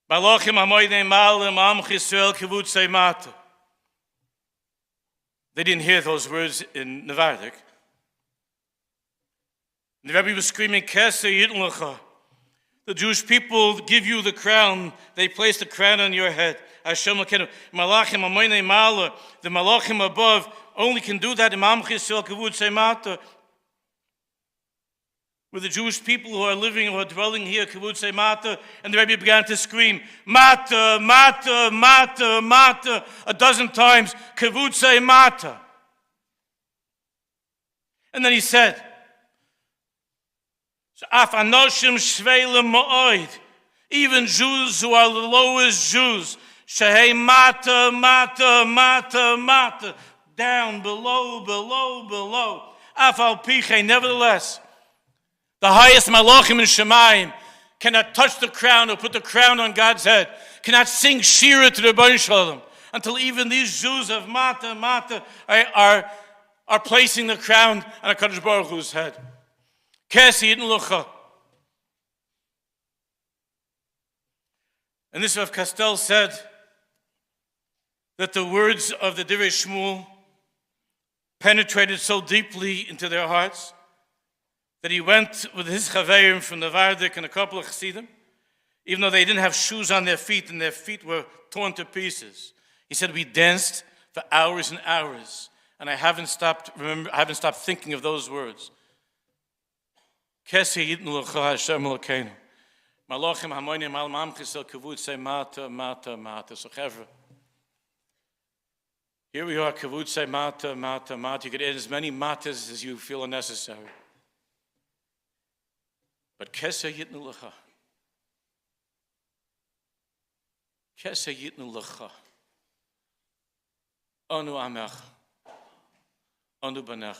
Malachim hamoydei malim am Yisrael kivutzei mata. They didn't hear those words in Navardik. The Rabbi was screaming, Keseh yitn locha. The Jewish people give you the crown. They place the crown on your head. Hashem Elokeinu. Malachim hamoydei malim. The malachim above only can do that in Am Yisrael kivutzei mata. With the Jewish people who are living, who are dwelling here, kivutzei mata, and the Rebbe began to scream, mata, mata, mata, mata, 12 times, kivutzei mata. And then he said, Af anoshim shveilim ma'oid, even Jews who are the lowest Jews, shehei mata, mata, mata, mata, down, below, below, below. Af al piche, nevertheless, the highest malachim in Shemayim cannot touch the crown or put the crown on God's head, cannot sing Shira to the Rebbe Shalom, until even these Jews of Mata, Mata are placing the crown on HaKadosh Baruch Hu's head. Kesi Yidin Lucha. And this Rav Castell said that the words of the Divrei Shmuel penetrated so deeply into their hearts that he went with his chaverim from the Vardik and a couple of chassidim, even though they didn't have shoes on their feet and their feet were torn to pieces. He said, we danced for hours and hours, and I haven't stopped thinking of those words. Kesi yitnu l'cha Hashem Elokeinu. Malachim hamoynim al mamchisel kivutzei mata, mata, mata. So chevra, here we are, kivutzei mata, mata, mata. You could add as many matas as you feel are necessary. But Keseh Yitnu Lecha. Keseh Yitnu Lecha. Anu Amech. Anu Banech.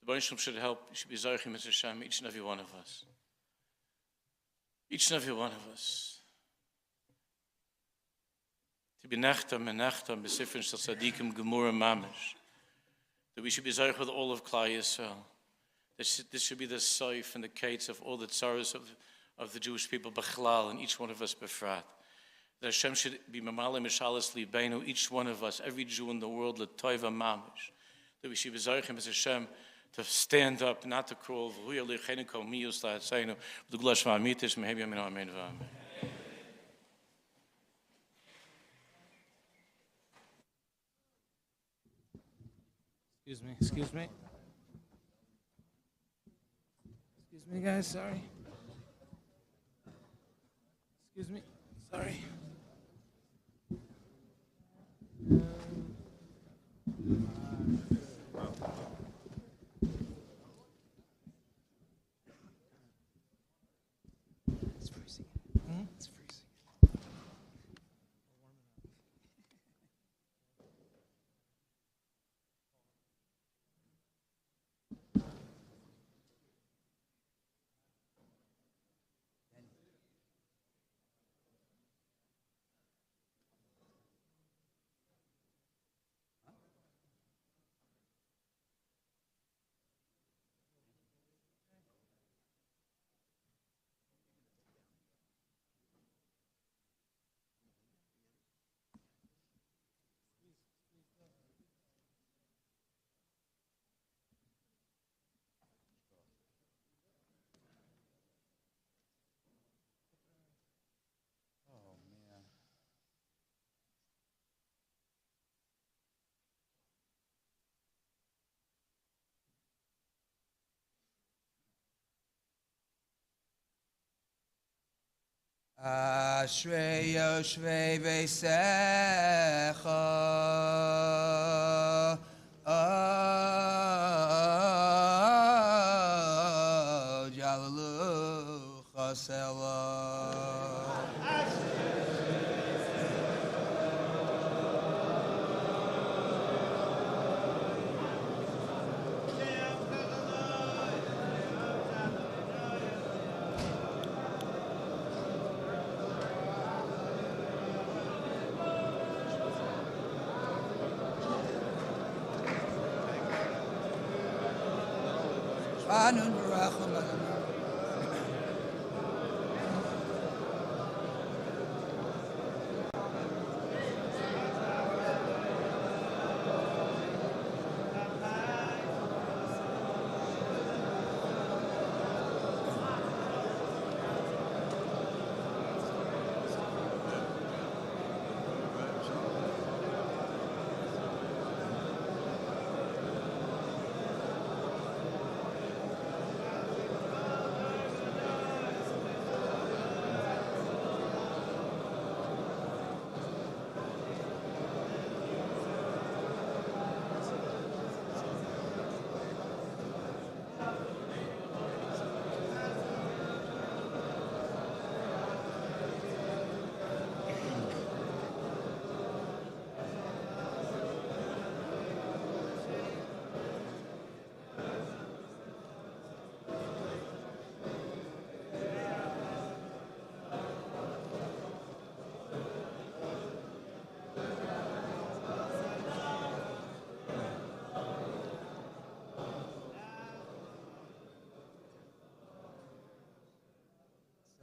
The Baruch Shem should help. You should be Zarechim Mr. Hashem, each and every one of us. Each and every one of us. To be Nechtam and Nechtam, Besifrin Shel Tzadikim Gemura Mamish. That we should be Zarech with all of Klal Yisrael. This should be the soif and the kates of all the tzaros of the Jewish people, Bechlal, and each one of us Befrat. That Hashem should be Mamale Mishalas Libeinu, each one of us, every Jew in the world, L'toiva Mamish. That we should be Zarechim as Hashem to stand up, not to crawl. V'huya L'cheinu Kol Miyus La'atzeinu. V'dugla Shema Amitish, Mehebi Amin Amen V'Amen. Excuse me, guys, sorry. Excuse me, sorry. It's freezing. It's freezing. Ashrei Yoshvei Veisecha Jalalu Chasela Anun Barachim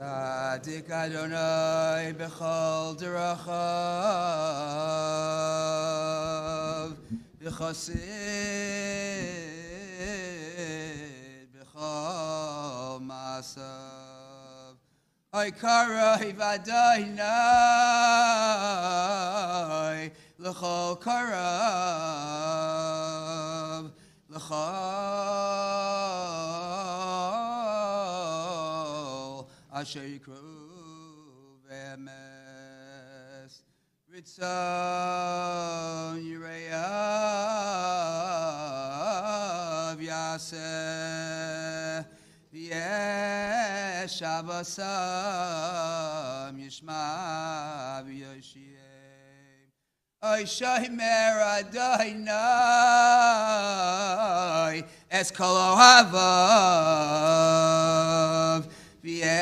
Tzadik Adonai b'chol derachav v'chosid b'chol masav Oikarai v'adainai l'chol karav l'chol Asher yikru v'emes Ritzon yireyav yaseh V'yesh avasam yishma v'yoshiyem Aish mer Adonai es kol ohavav V'yesh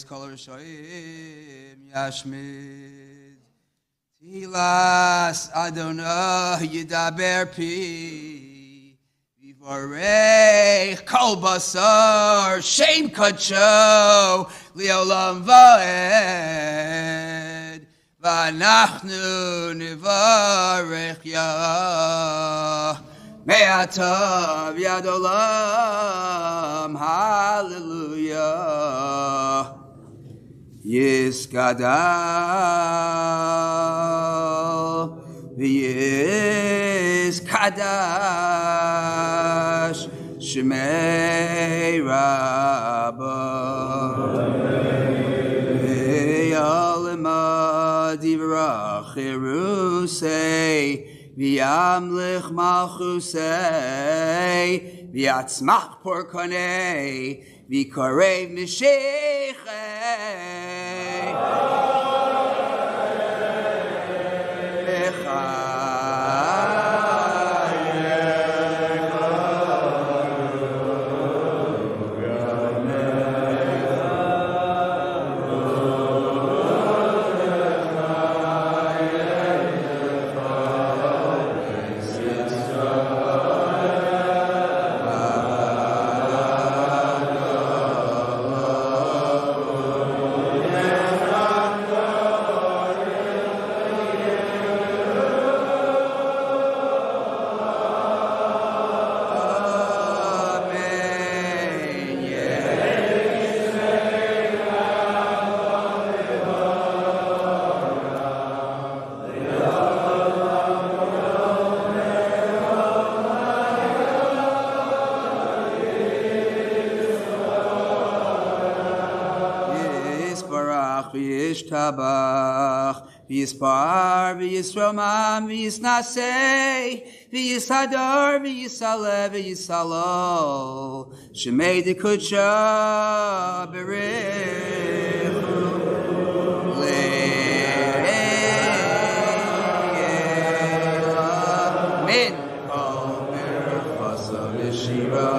kol rishoyim yashmid Tilas Adonai yidaber pi V'vorech kol basar shem kadsho li'olam va'ed V'anachnu nivarech yah Me'atav yad olam, hallelujah. Yiskadal, v'yiz kadash shmei rabba v'yalema divrach irusei v'yamlich malchusei v'yatzmach porkonei v'karev mishechei Tabach, v'yispar, v'yisromam, v'yisnasei, v'yisador, v'yisale, v'yisalo, shemei dekucha, berichu, le'ela, min, kol, merachasa, v'shira,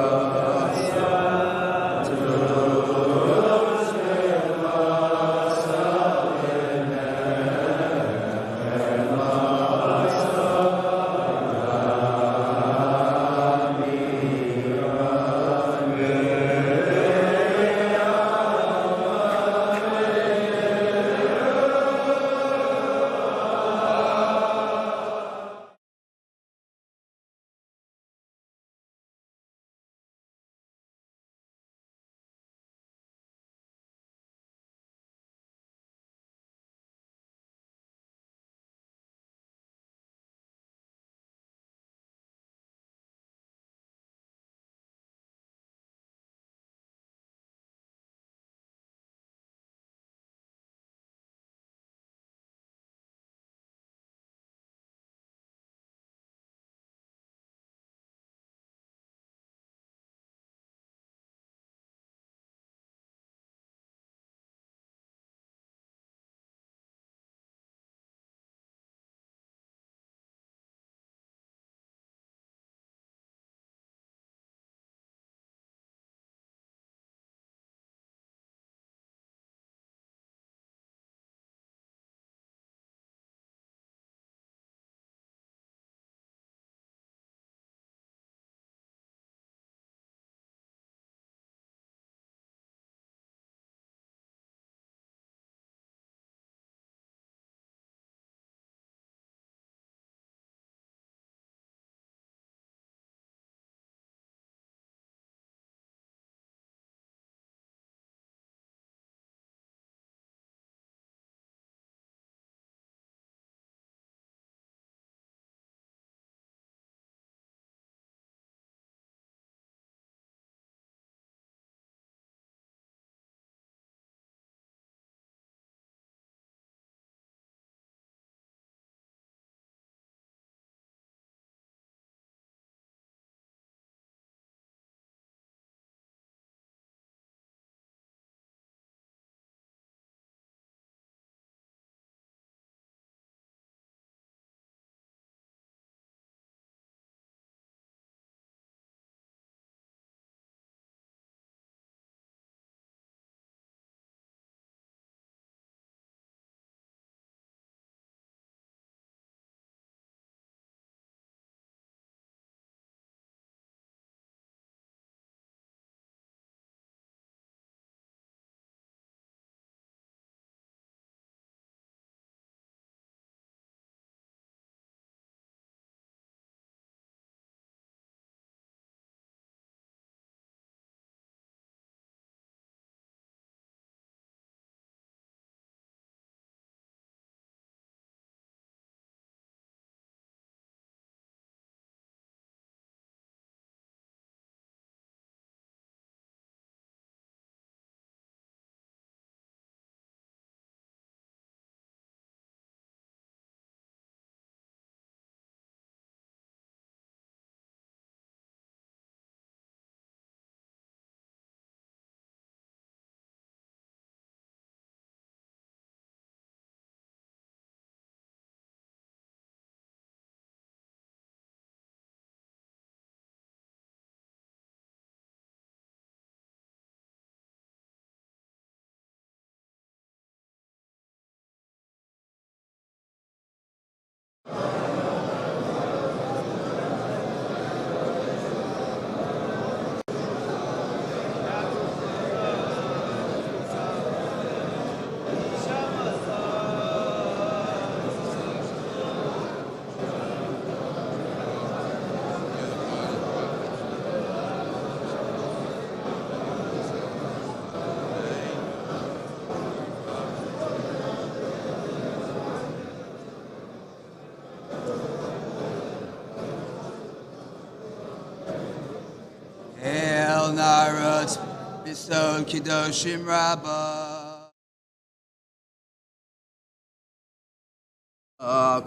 Yisod Kedoshim Rabbah.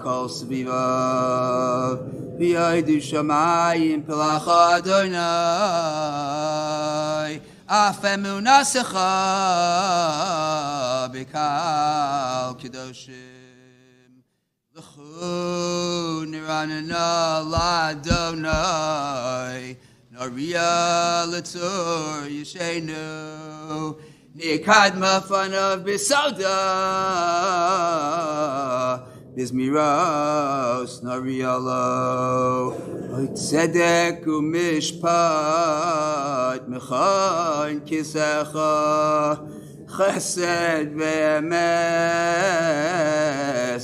Kol Svivav V'yoidu Shamayim Pelach Adonai Af Emunasecha B'Kal Kedoshim L'chu Niranana L'Adonai Naria L'Tzur Yishenu Nikadma Fanav B'Soda Bizmiros Narialo Tzedek Umishpat Mechan Kisecha Chesed Ve'emes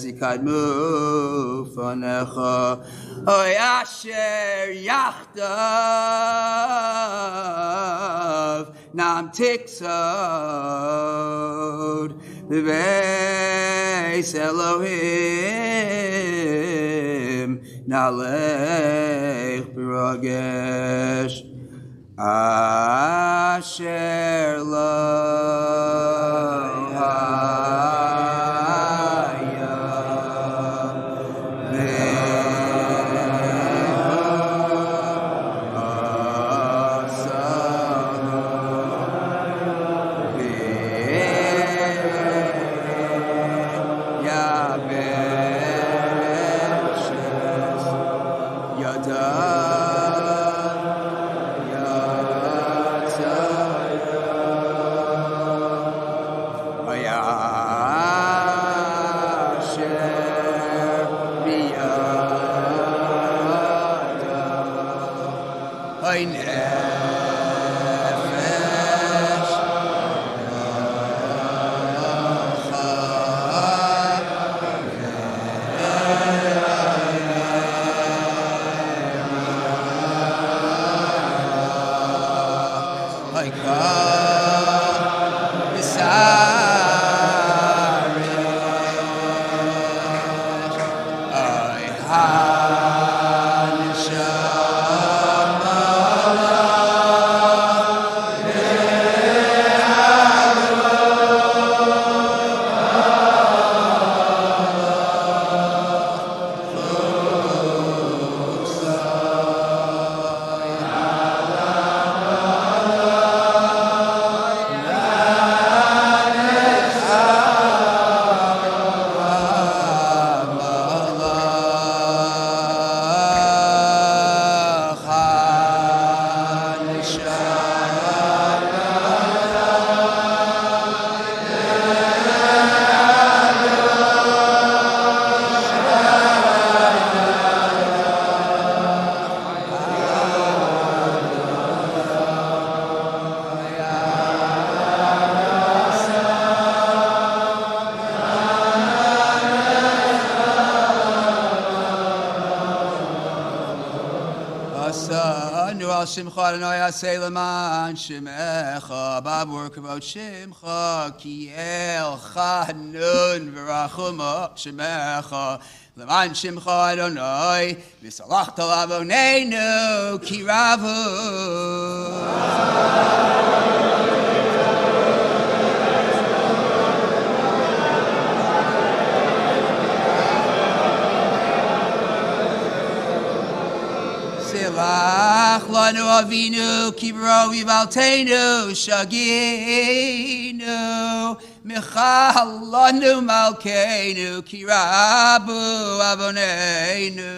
Yikadmu Fanecha Oy Asher Yachtav Nam Tiksod Beis Elohim Nalech B'Ragesh Asher Lo Shimcha Adonai Aseh Leman Shemecha Babur Kavod Shimcha Kiel Chanun V'Rachuma Shemecha Leman Shimcha Adonai V'Salachta Lavoneinu Kiravu Selach lanu avinu kibro vivaltenu shaginu michal lanu malkeinu kirabu avoneinu.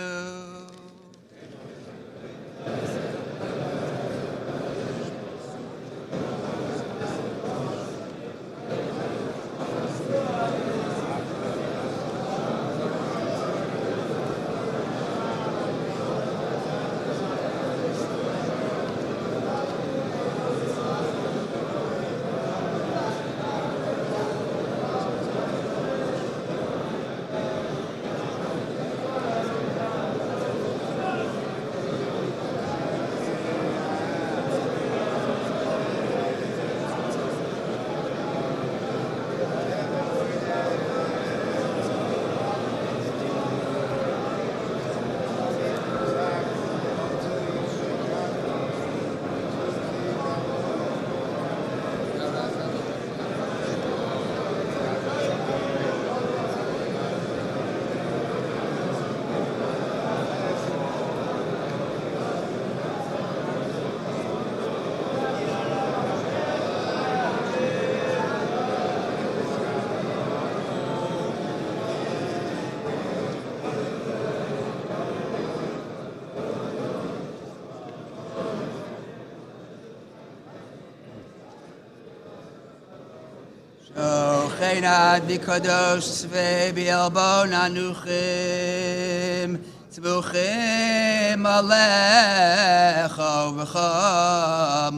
Shechenad v'kadosh tzvei b'elbon anuchim tzvuchim alecha u'v'cha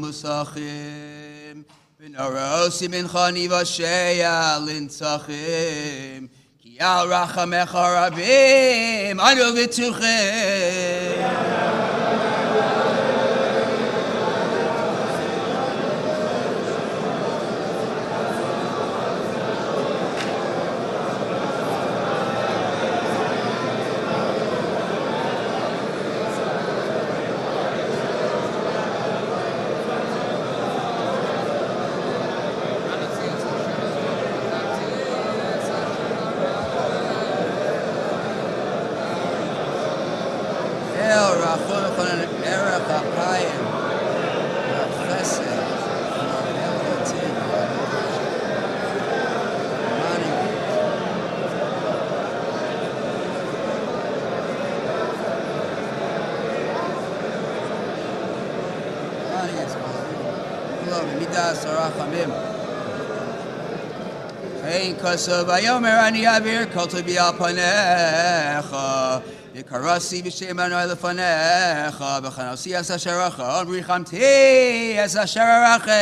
musachim v'norosim inchani v'sheya lintzachim ki al rachamecha rabim anu v'tuchim Kosovo Yomer ani avir kol to be alpanecha Yikarasi b'shem anoi lefanecha B'chanosi es asheracha B'richamti es asherachem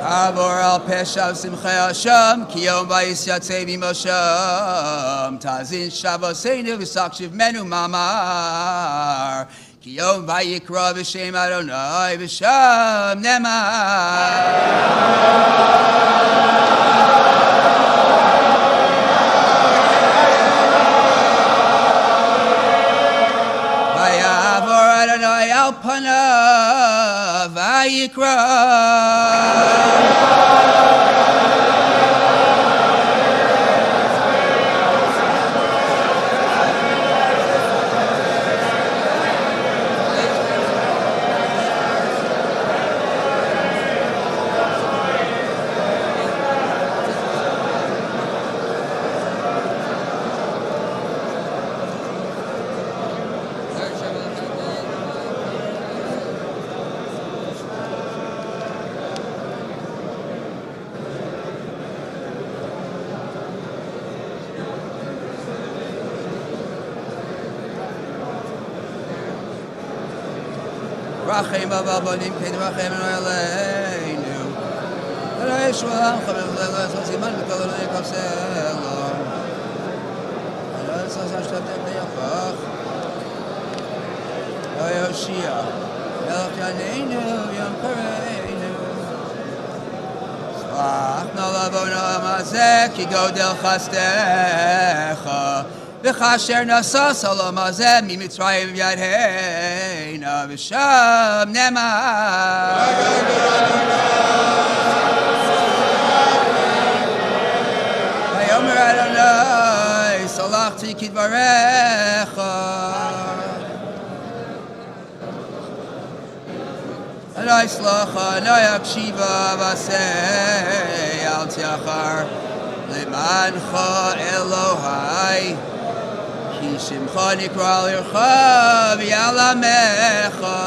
Tabor al peshav simchei Hashem ki yom vayis yatzei mimosham tazin shavoseinu v'sakshiv menu mamar ki yom vayikra v'shem Adonai v'shem nemar vayavor Adonai al panav vayikra Rachem avabonim kedrachem noeleinu. Aish v'lam chaver v'lelas v'ziman v'kol olei koselo. Alas ashtatem b'yafach. Yoshia. Melech yaneinu yom kareinu. Svach no lavono amazeh ki godel chastecha. V'chasher nasas olam hazeh mimitzrayim yadheina v'sham nemar Vayomer Adonai salachti kidvarecha Adonai slacha Adonai akshiva v'asei al tiachar lemancha Elohai Shimcha nikra l'ircha v'yalamecha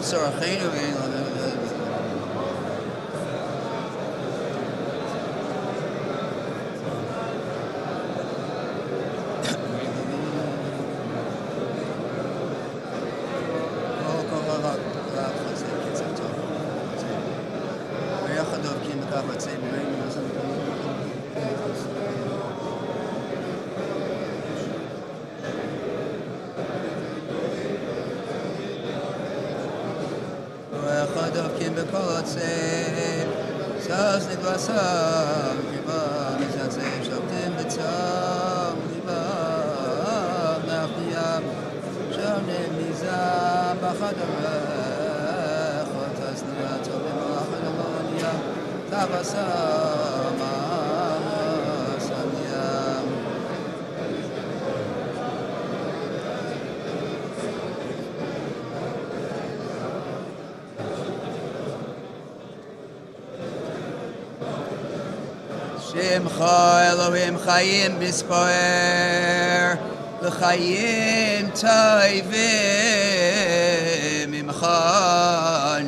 tzorachenu v'ein Shemcha Elohim Chayim Bispoer L'Chayim Toivim Imcha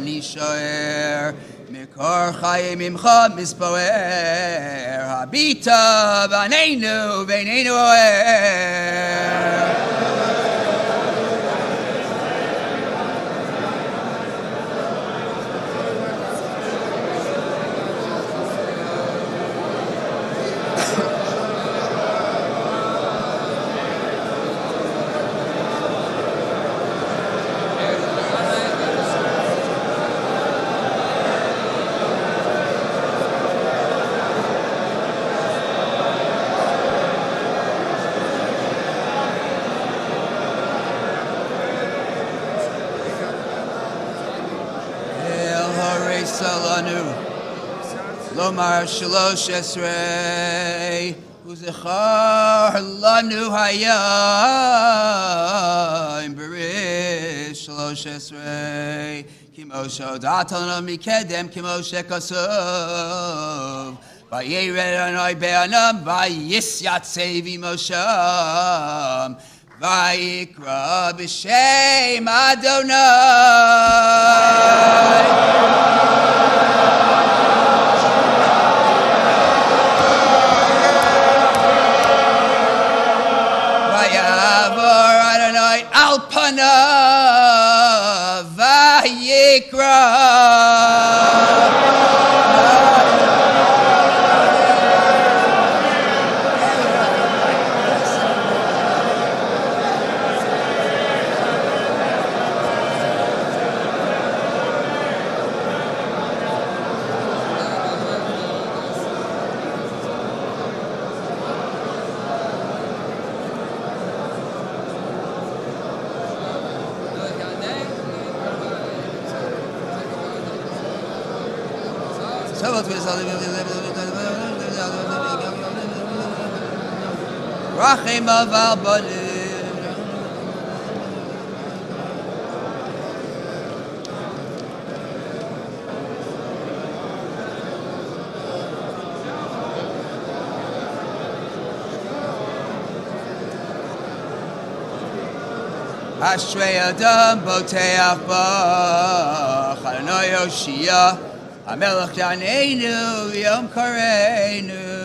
Nishoer Mikor Chayim Imcha Bispoer Habita B'aneinu B'aneinu Oer Lomar Shalosh Esrei Uzechar Lanu Hayam Berish Shalosh Esrei Kimosho Datalana Mikedem Kimoshe Kosov Vayered Anoi Be'anam Vayisyat Sevi Mosham Vayikra B'Shem Adonai Alpana Vayikra Rachim aval banim Ashrei Adam boteach bach Adonai Yoshia Hamelech Yaneinu Yom Kareinu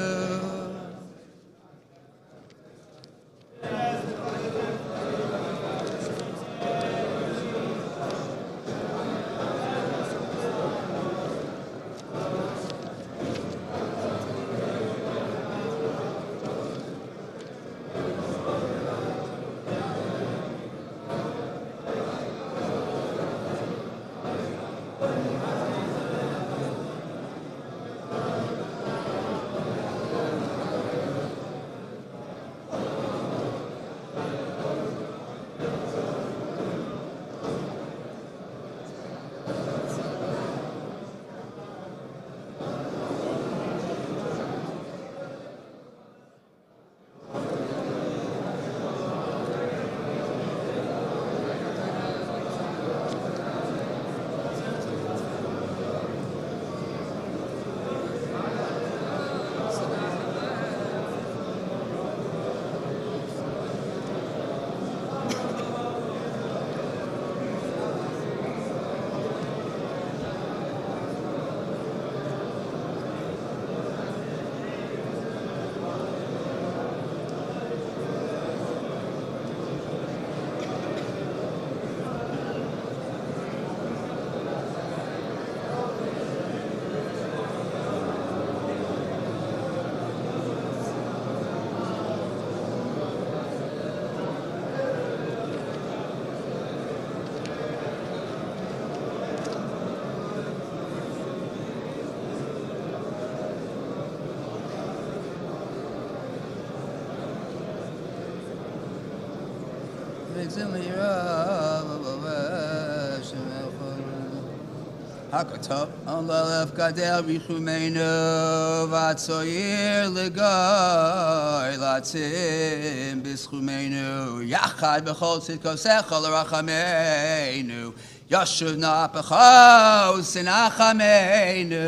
Hakatop on the left gadel bichumenu vatsoir legoy latzim bischumenu yachad bechol tzidkosecha l'rachamenu yashuv na'apechos sinachamenu.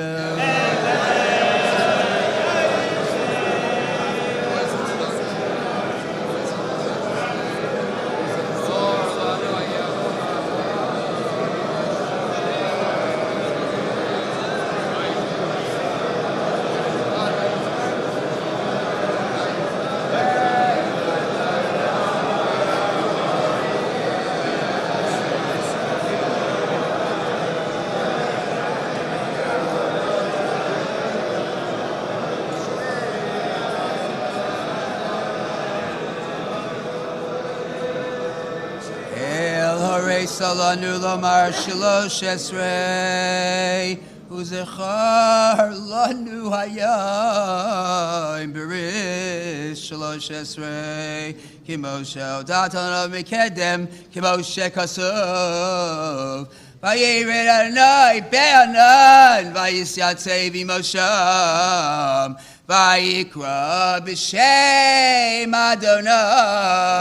Salanu lomar shalosh esrei uzechar lanu hayam berish shalosh esrei kimoshe odatan mikedem kimoshe kasov vayired Adonai be'anan vayisyatzev imosham vayikra b'shem Adonai.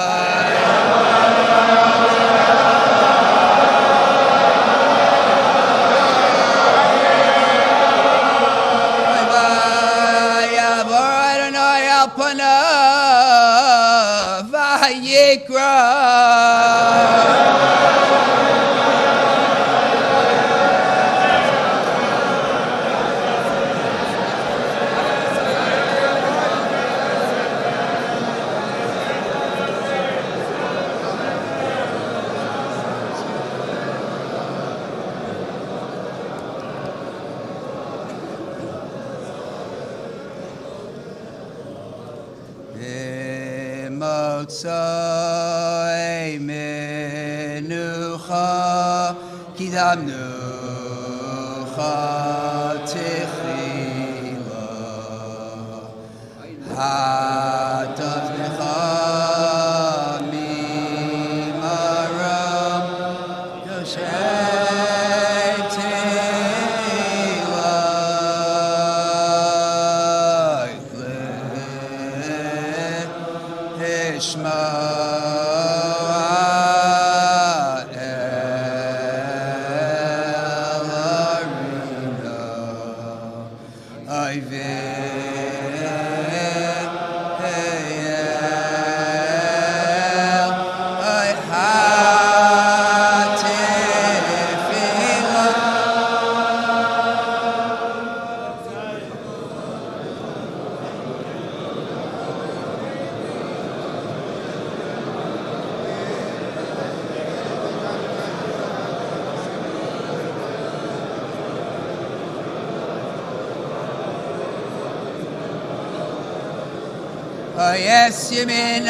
Motzai menucha kidamnucha techila hatavnecha mimaram yoshem techila Hishma yes, you mean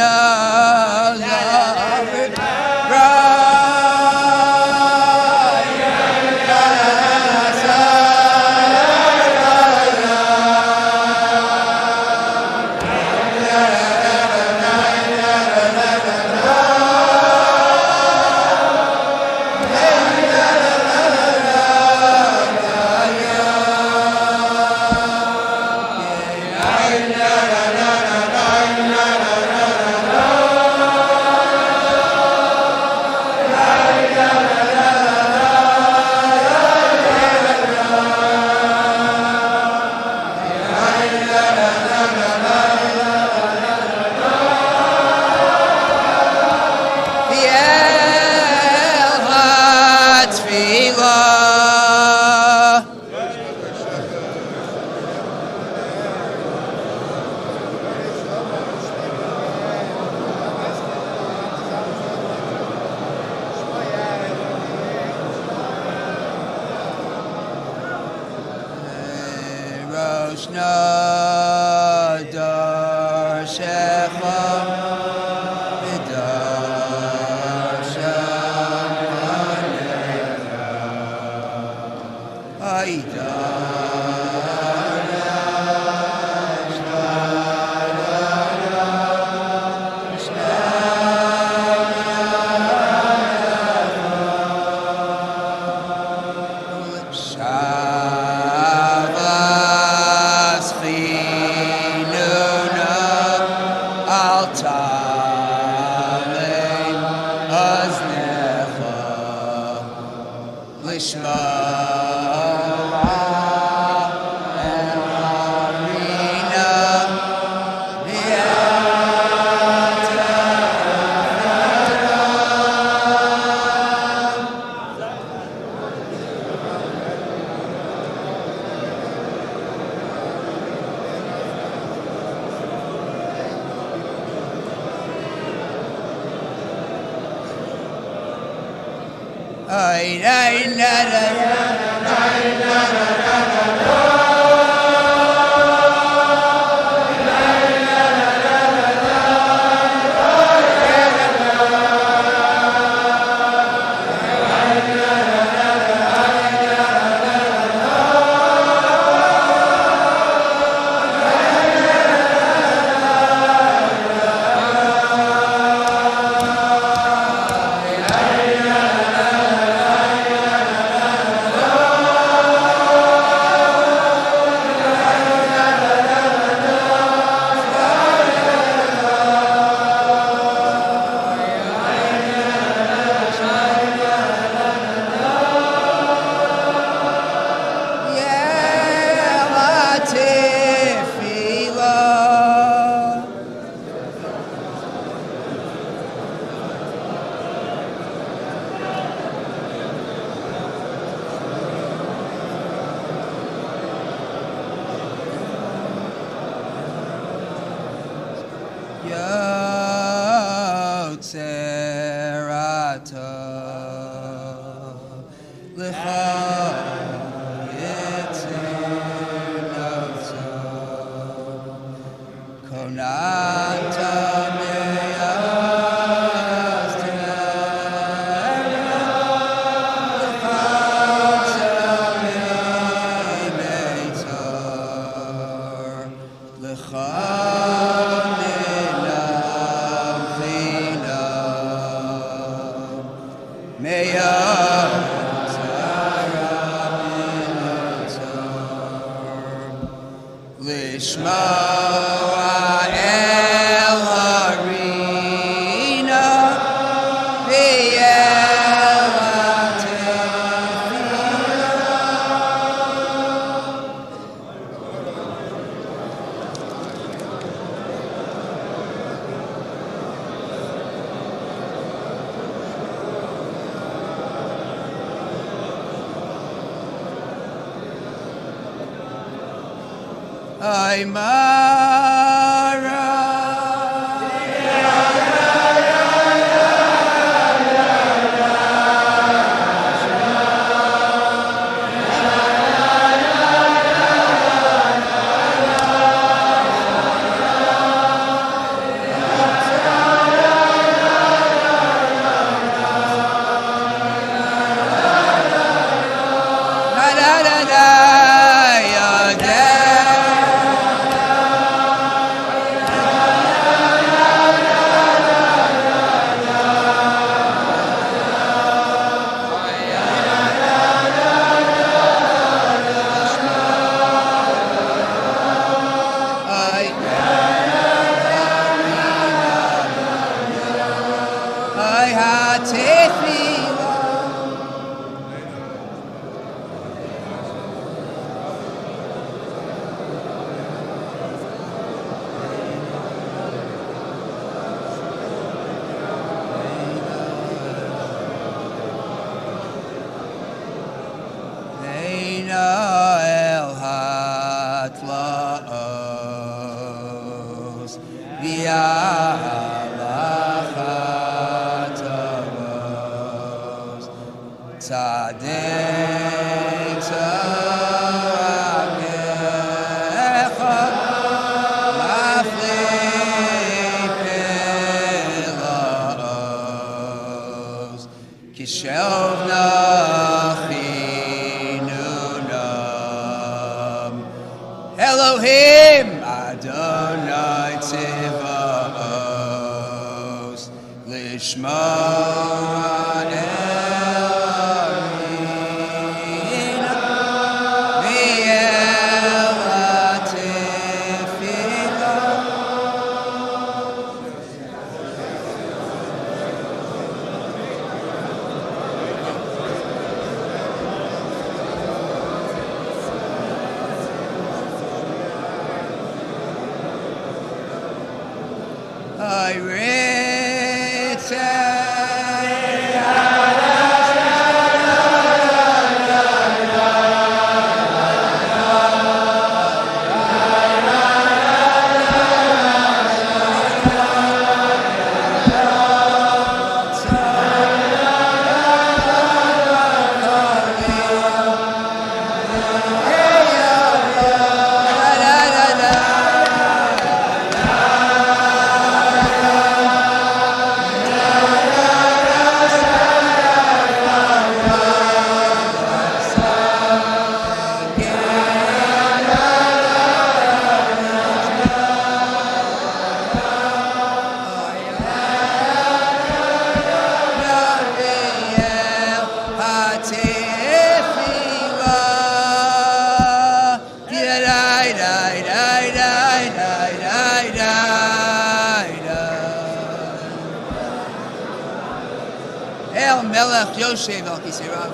Melech Yoshev al Kisirav.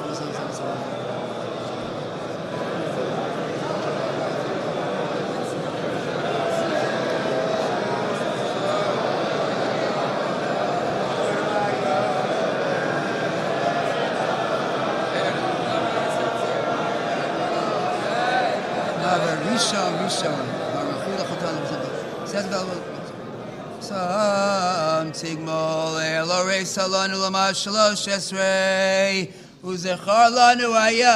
Rishon. Says Sam Tigmol Elore Salon Ulama Shalosh Esrei Uzechar Lanu Ayam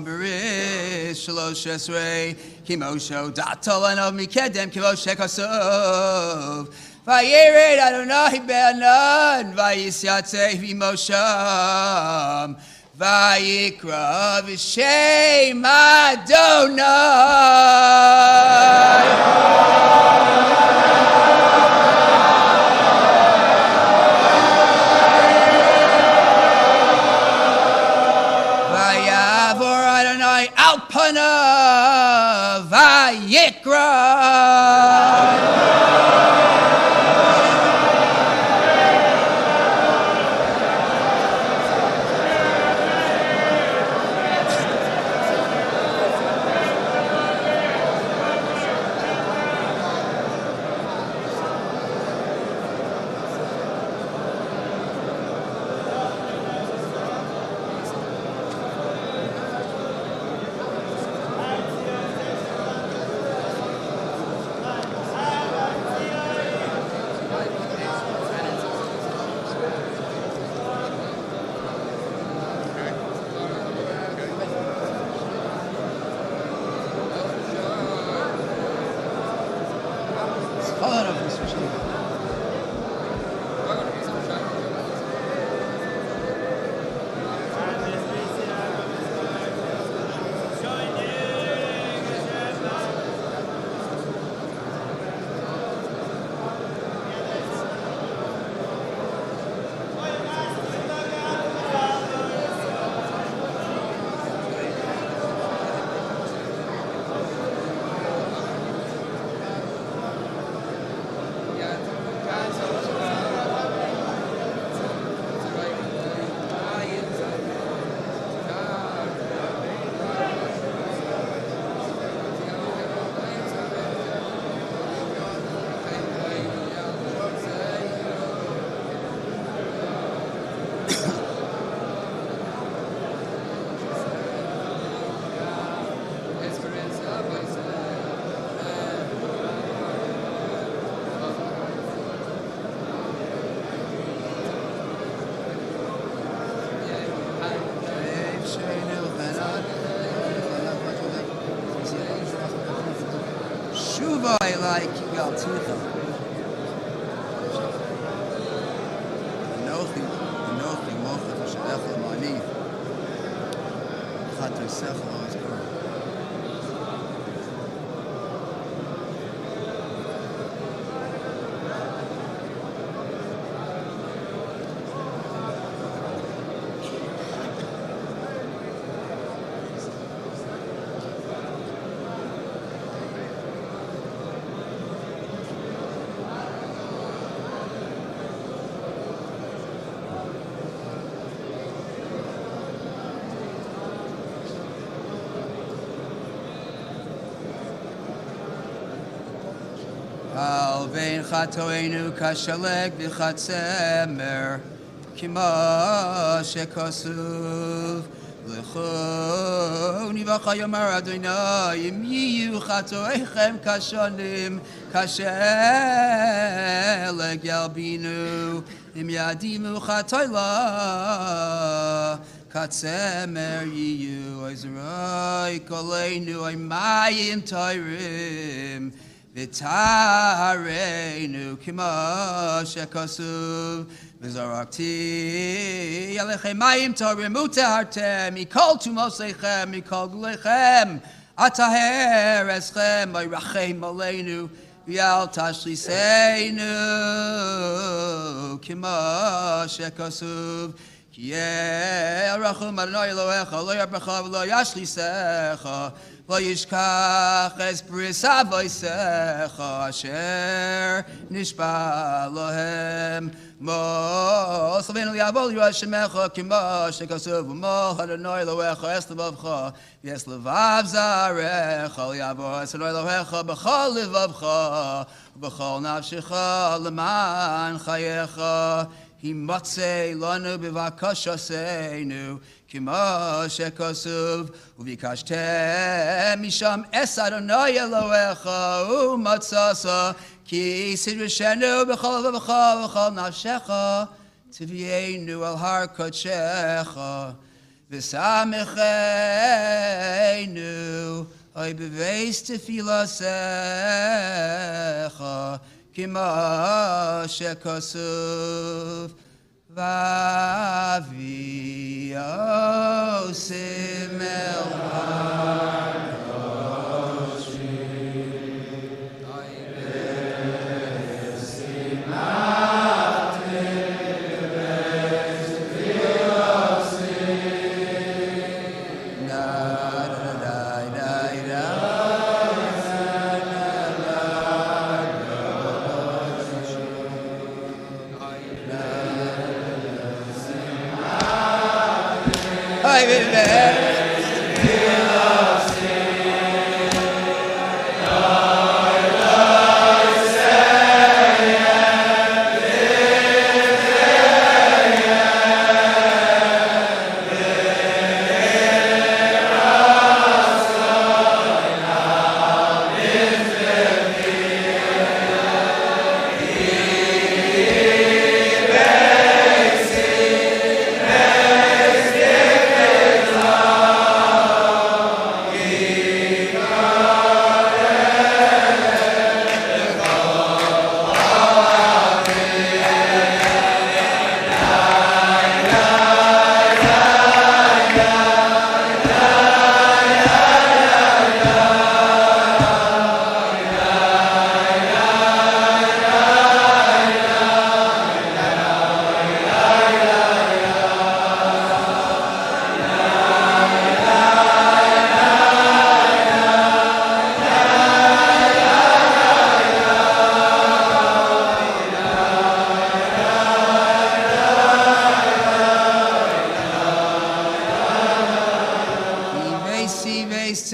Berish Shalosh Esrei Kimosho Datalano Mikedem Kimoshek Asov Vayered Adonai Be'anan Vayisyatse Vimosham Vayikra V'Shem Adonai. Alpana Vayikra. Like Kigal Tucha. Nochi, Mocha, Shadech, Mani. Chato Sechel, is correct. Al vein chatoenu kashalek b'chatzemer kima shekasuv l'choni v'chayomar Adonai im yiyu chatoechem kashanim kashelek yalbinu im yadimu chatoyla katzemer yiyu oizroi koleinu oimayim toirim V'tareinu kima shekasuv v'zarakti alechem mayim torim utehartem mikol tumosechem mikol gulechem ataher eschem v'rachem aleinu v'yal tashliseinu kima shekasuv Kieh rachum Adonai Elohecha lo yarpecha v'lo yashlisecha lo yishkach es bris avosecha asher nishba lohem Mos Rabbeinu liyavol yirashemecha kimo shekasuv Mos Adonai Elohecha es levavcha yes levav zarecha liyavol es Adonai Elohecha b'chol levavcha b'chol nafshecha leman chayecha Himatzei lanu b'vakashaseinu kimo shekasuv uvikashtem misham es Adonai Elohecha umatzasa ki sidrishenu b'chol v'chol v'chol nafshecha tivyeinu al har kodshecha v'samecheinu oy beveis tefilasecha Kima shekasuv vavi osim el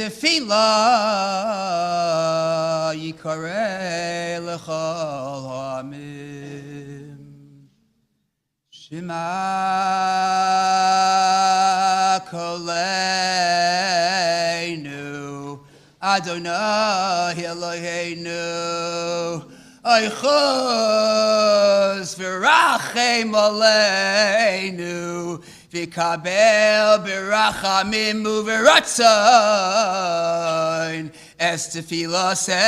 tefillah yikareh lechol ha'amim Shema koleinu Adonai Eloheinu Oichos v'rachem aleinu V'kabel b'rachamim u'v'ratzon es tefilaseinu.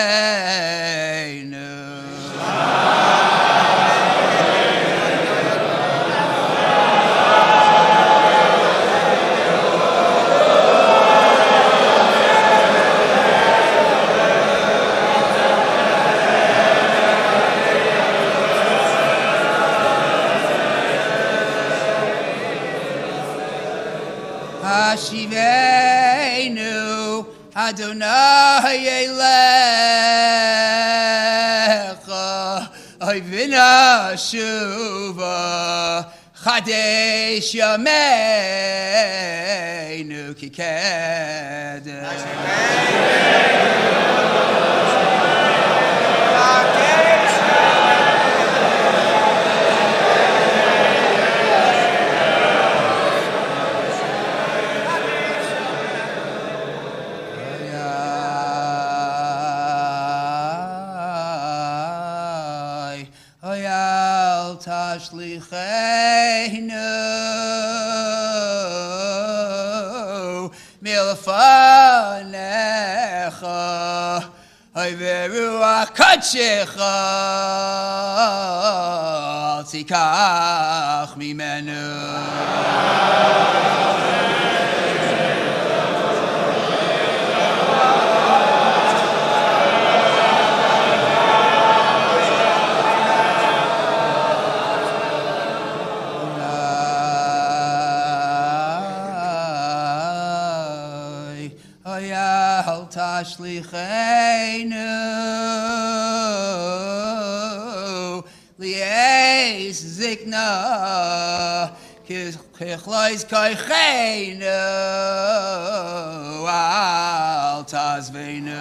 Hashivenu Adonai Elecha Oyvina Shuva Chadesh Yameinu Kikedesh Tashlichenu milfanecha Veruach kadshecha tikach mimenu koicheinu li'eis zikna kichlois koicheinu al tazveinu.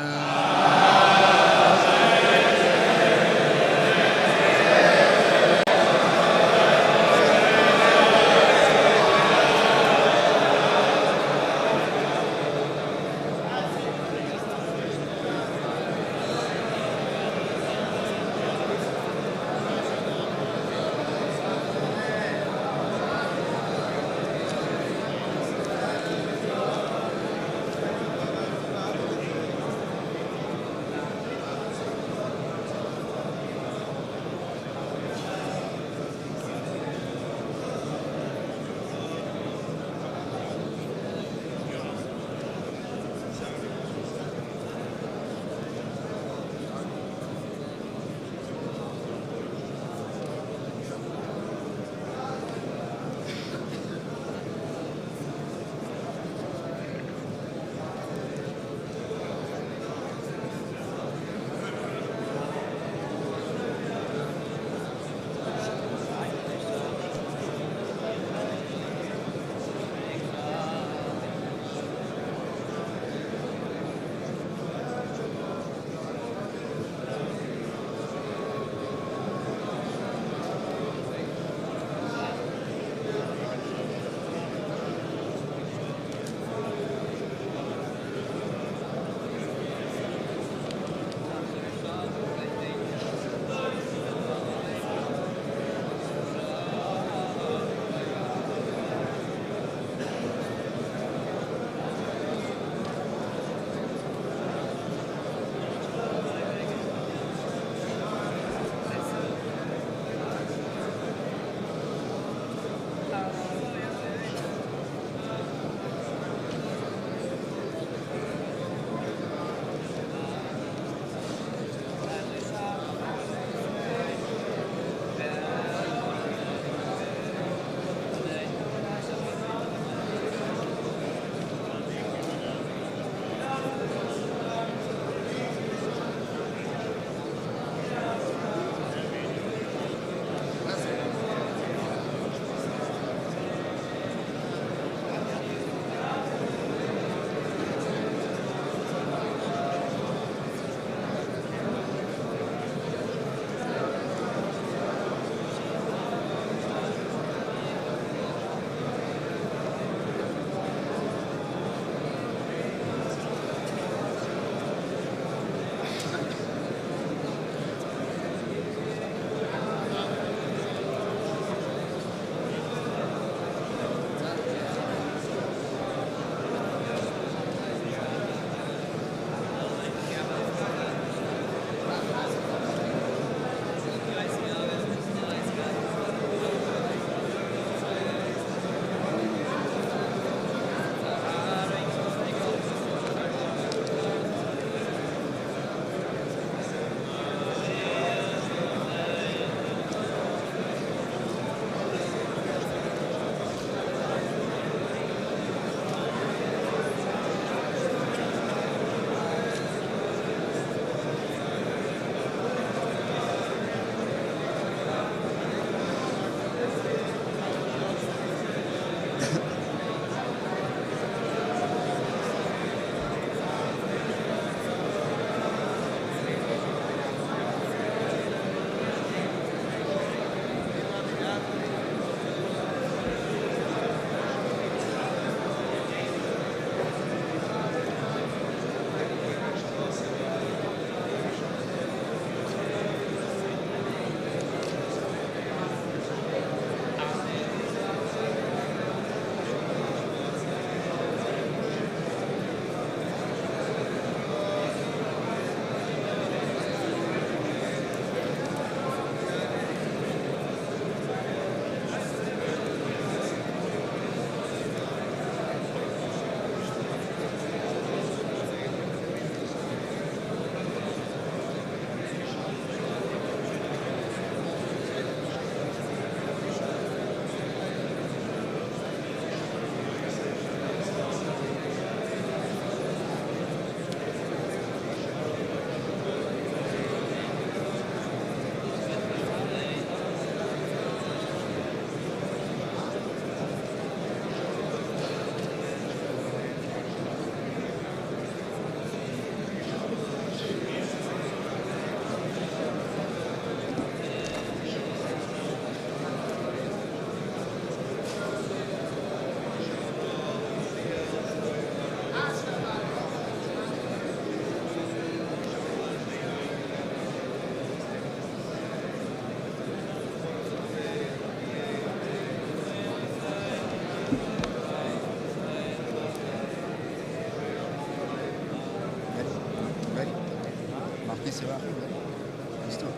Let's do it.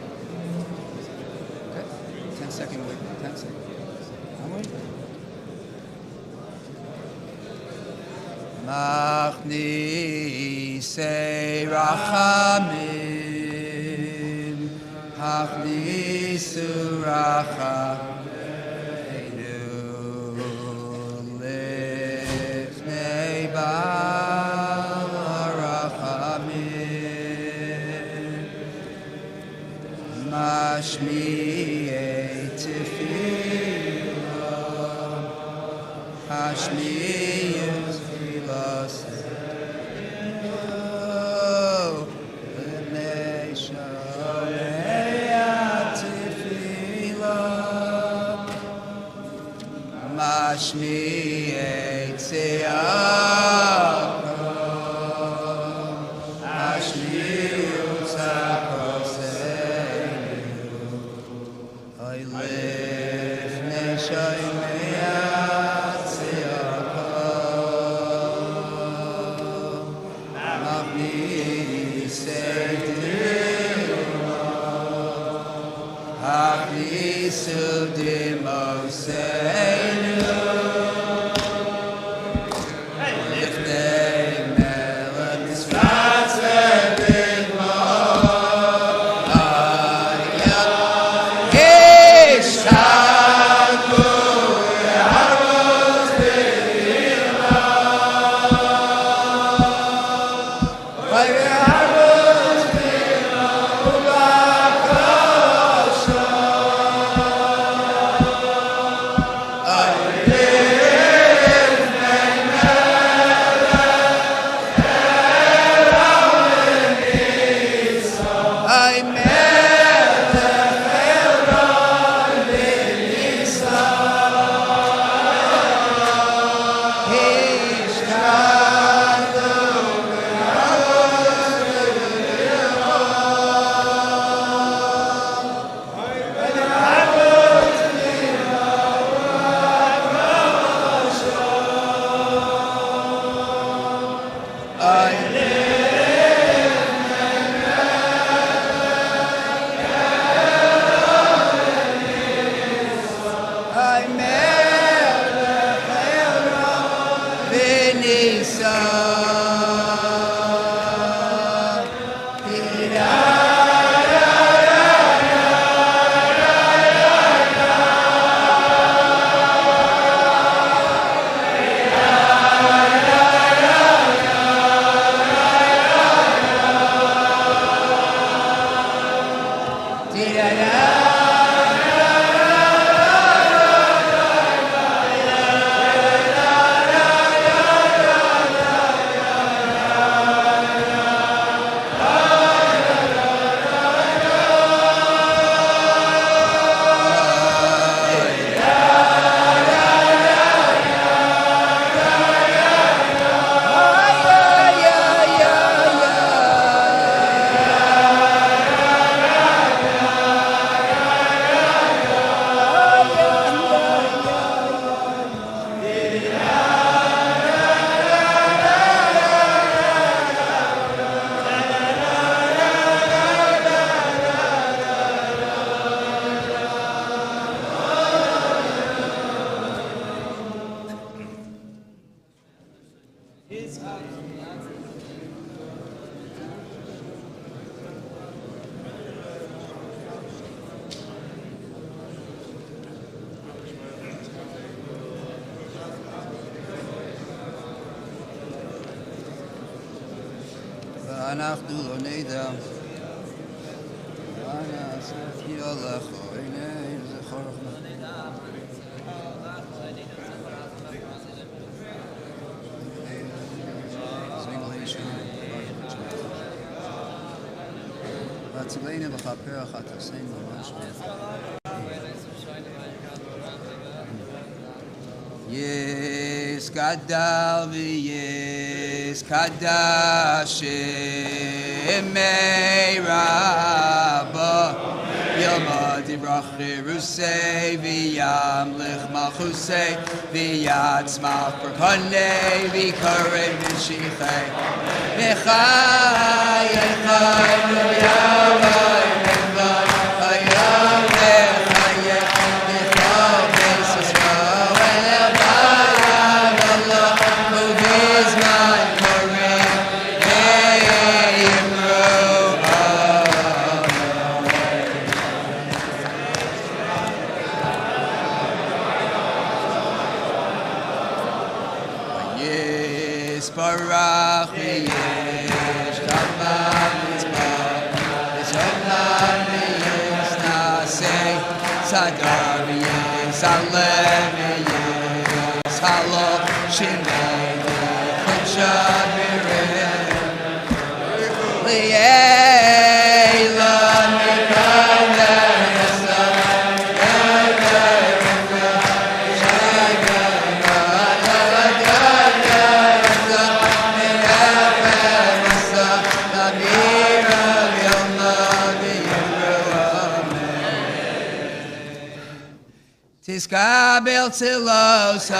Okay. 10-second wait. 10 seconds. I'm waiting. Machnise rachamim, hachnisu rachameinu, lifnei bal harachamim, mashmi'ei tefillah, hashmi'ei Hashmi Eitziakom, Hashmi Utzakoseinu, Oy Lifnei Shoymei Eitziakom, Machni Seidimo, Hachnisu Dimoseinu, אנחנו לא נדע, נעשה ילך, הנה זכור לך. והצלנו לכפר חטאינו ממש. Yes, Gadal v'yes Kadash Emei Rabba Yomad Yibrach Yerusei V'yam Lich Malchusei V'yatzmach Perkonei V'korei V'shichei V'chai Echai V'yam Sadar Salem Salo Shimei Kuchabire Liela Mikale Tiskabel Tzilos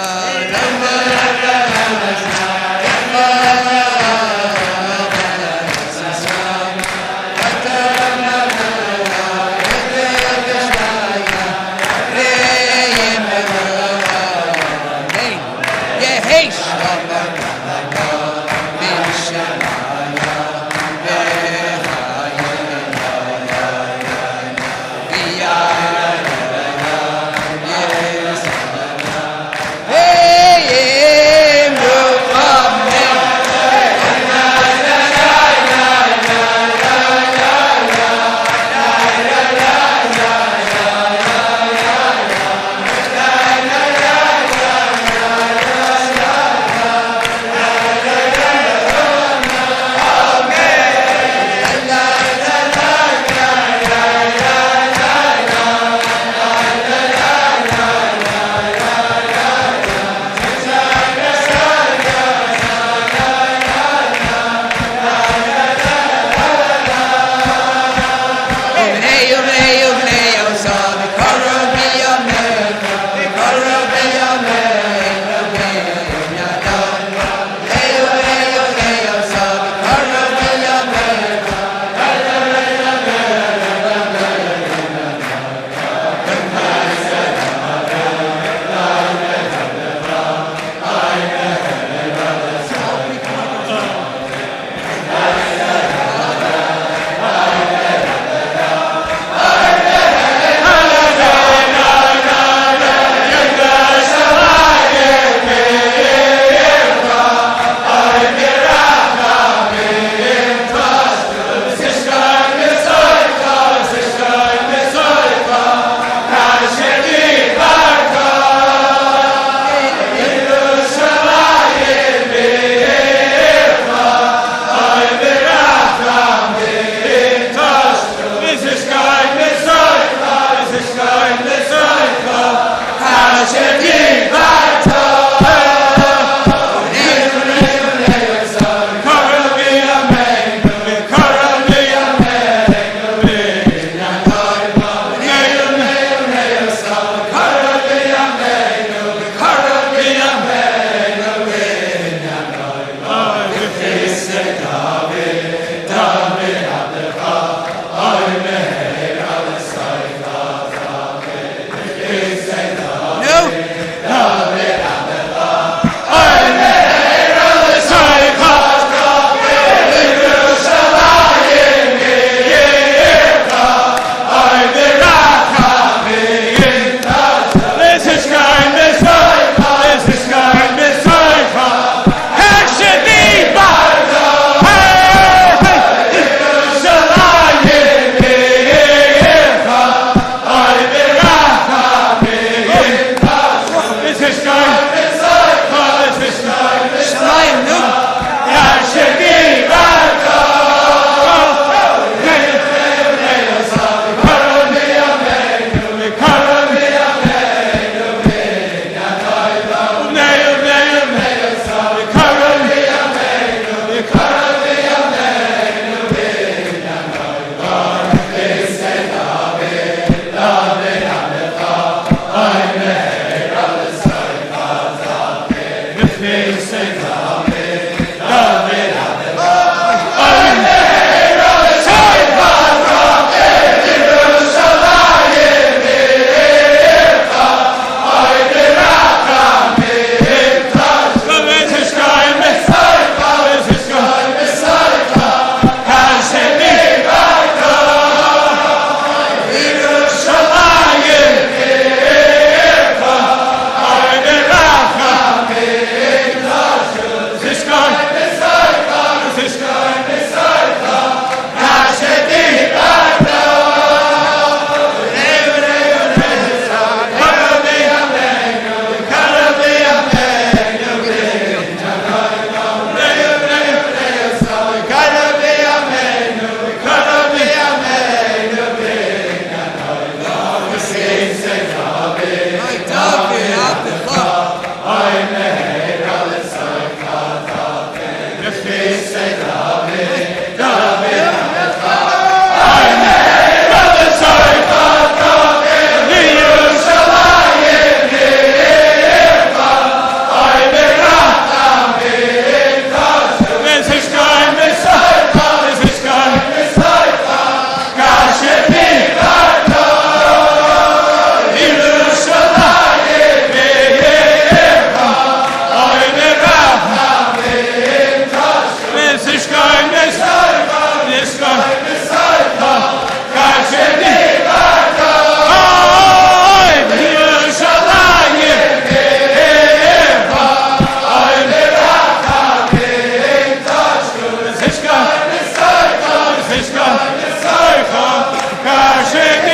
Kashem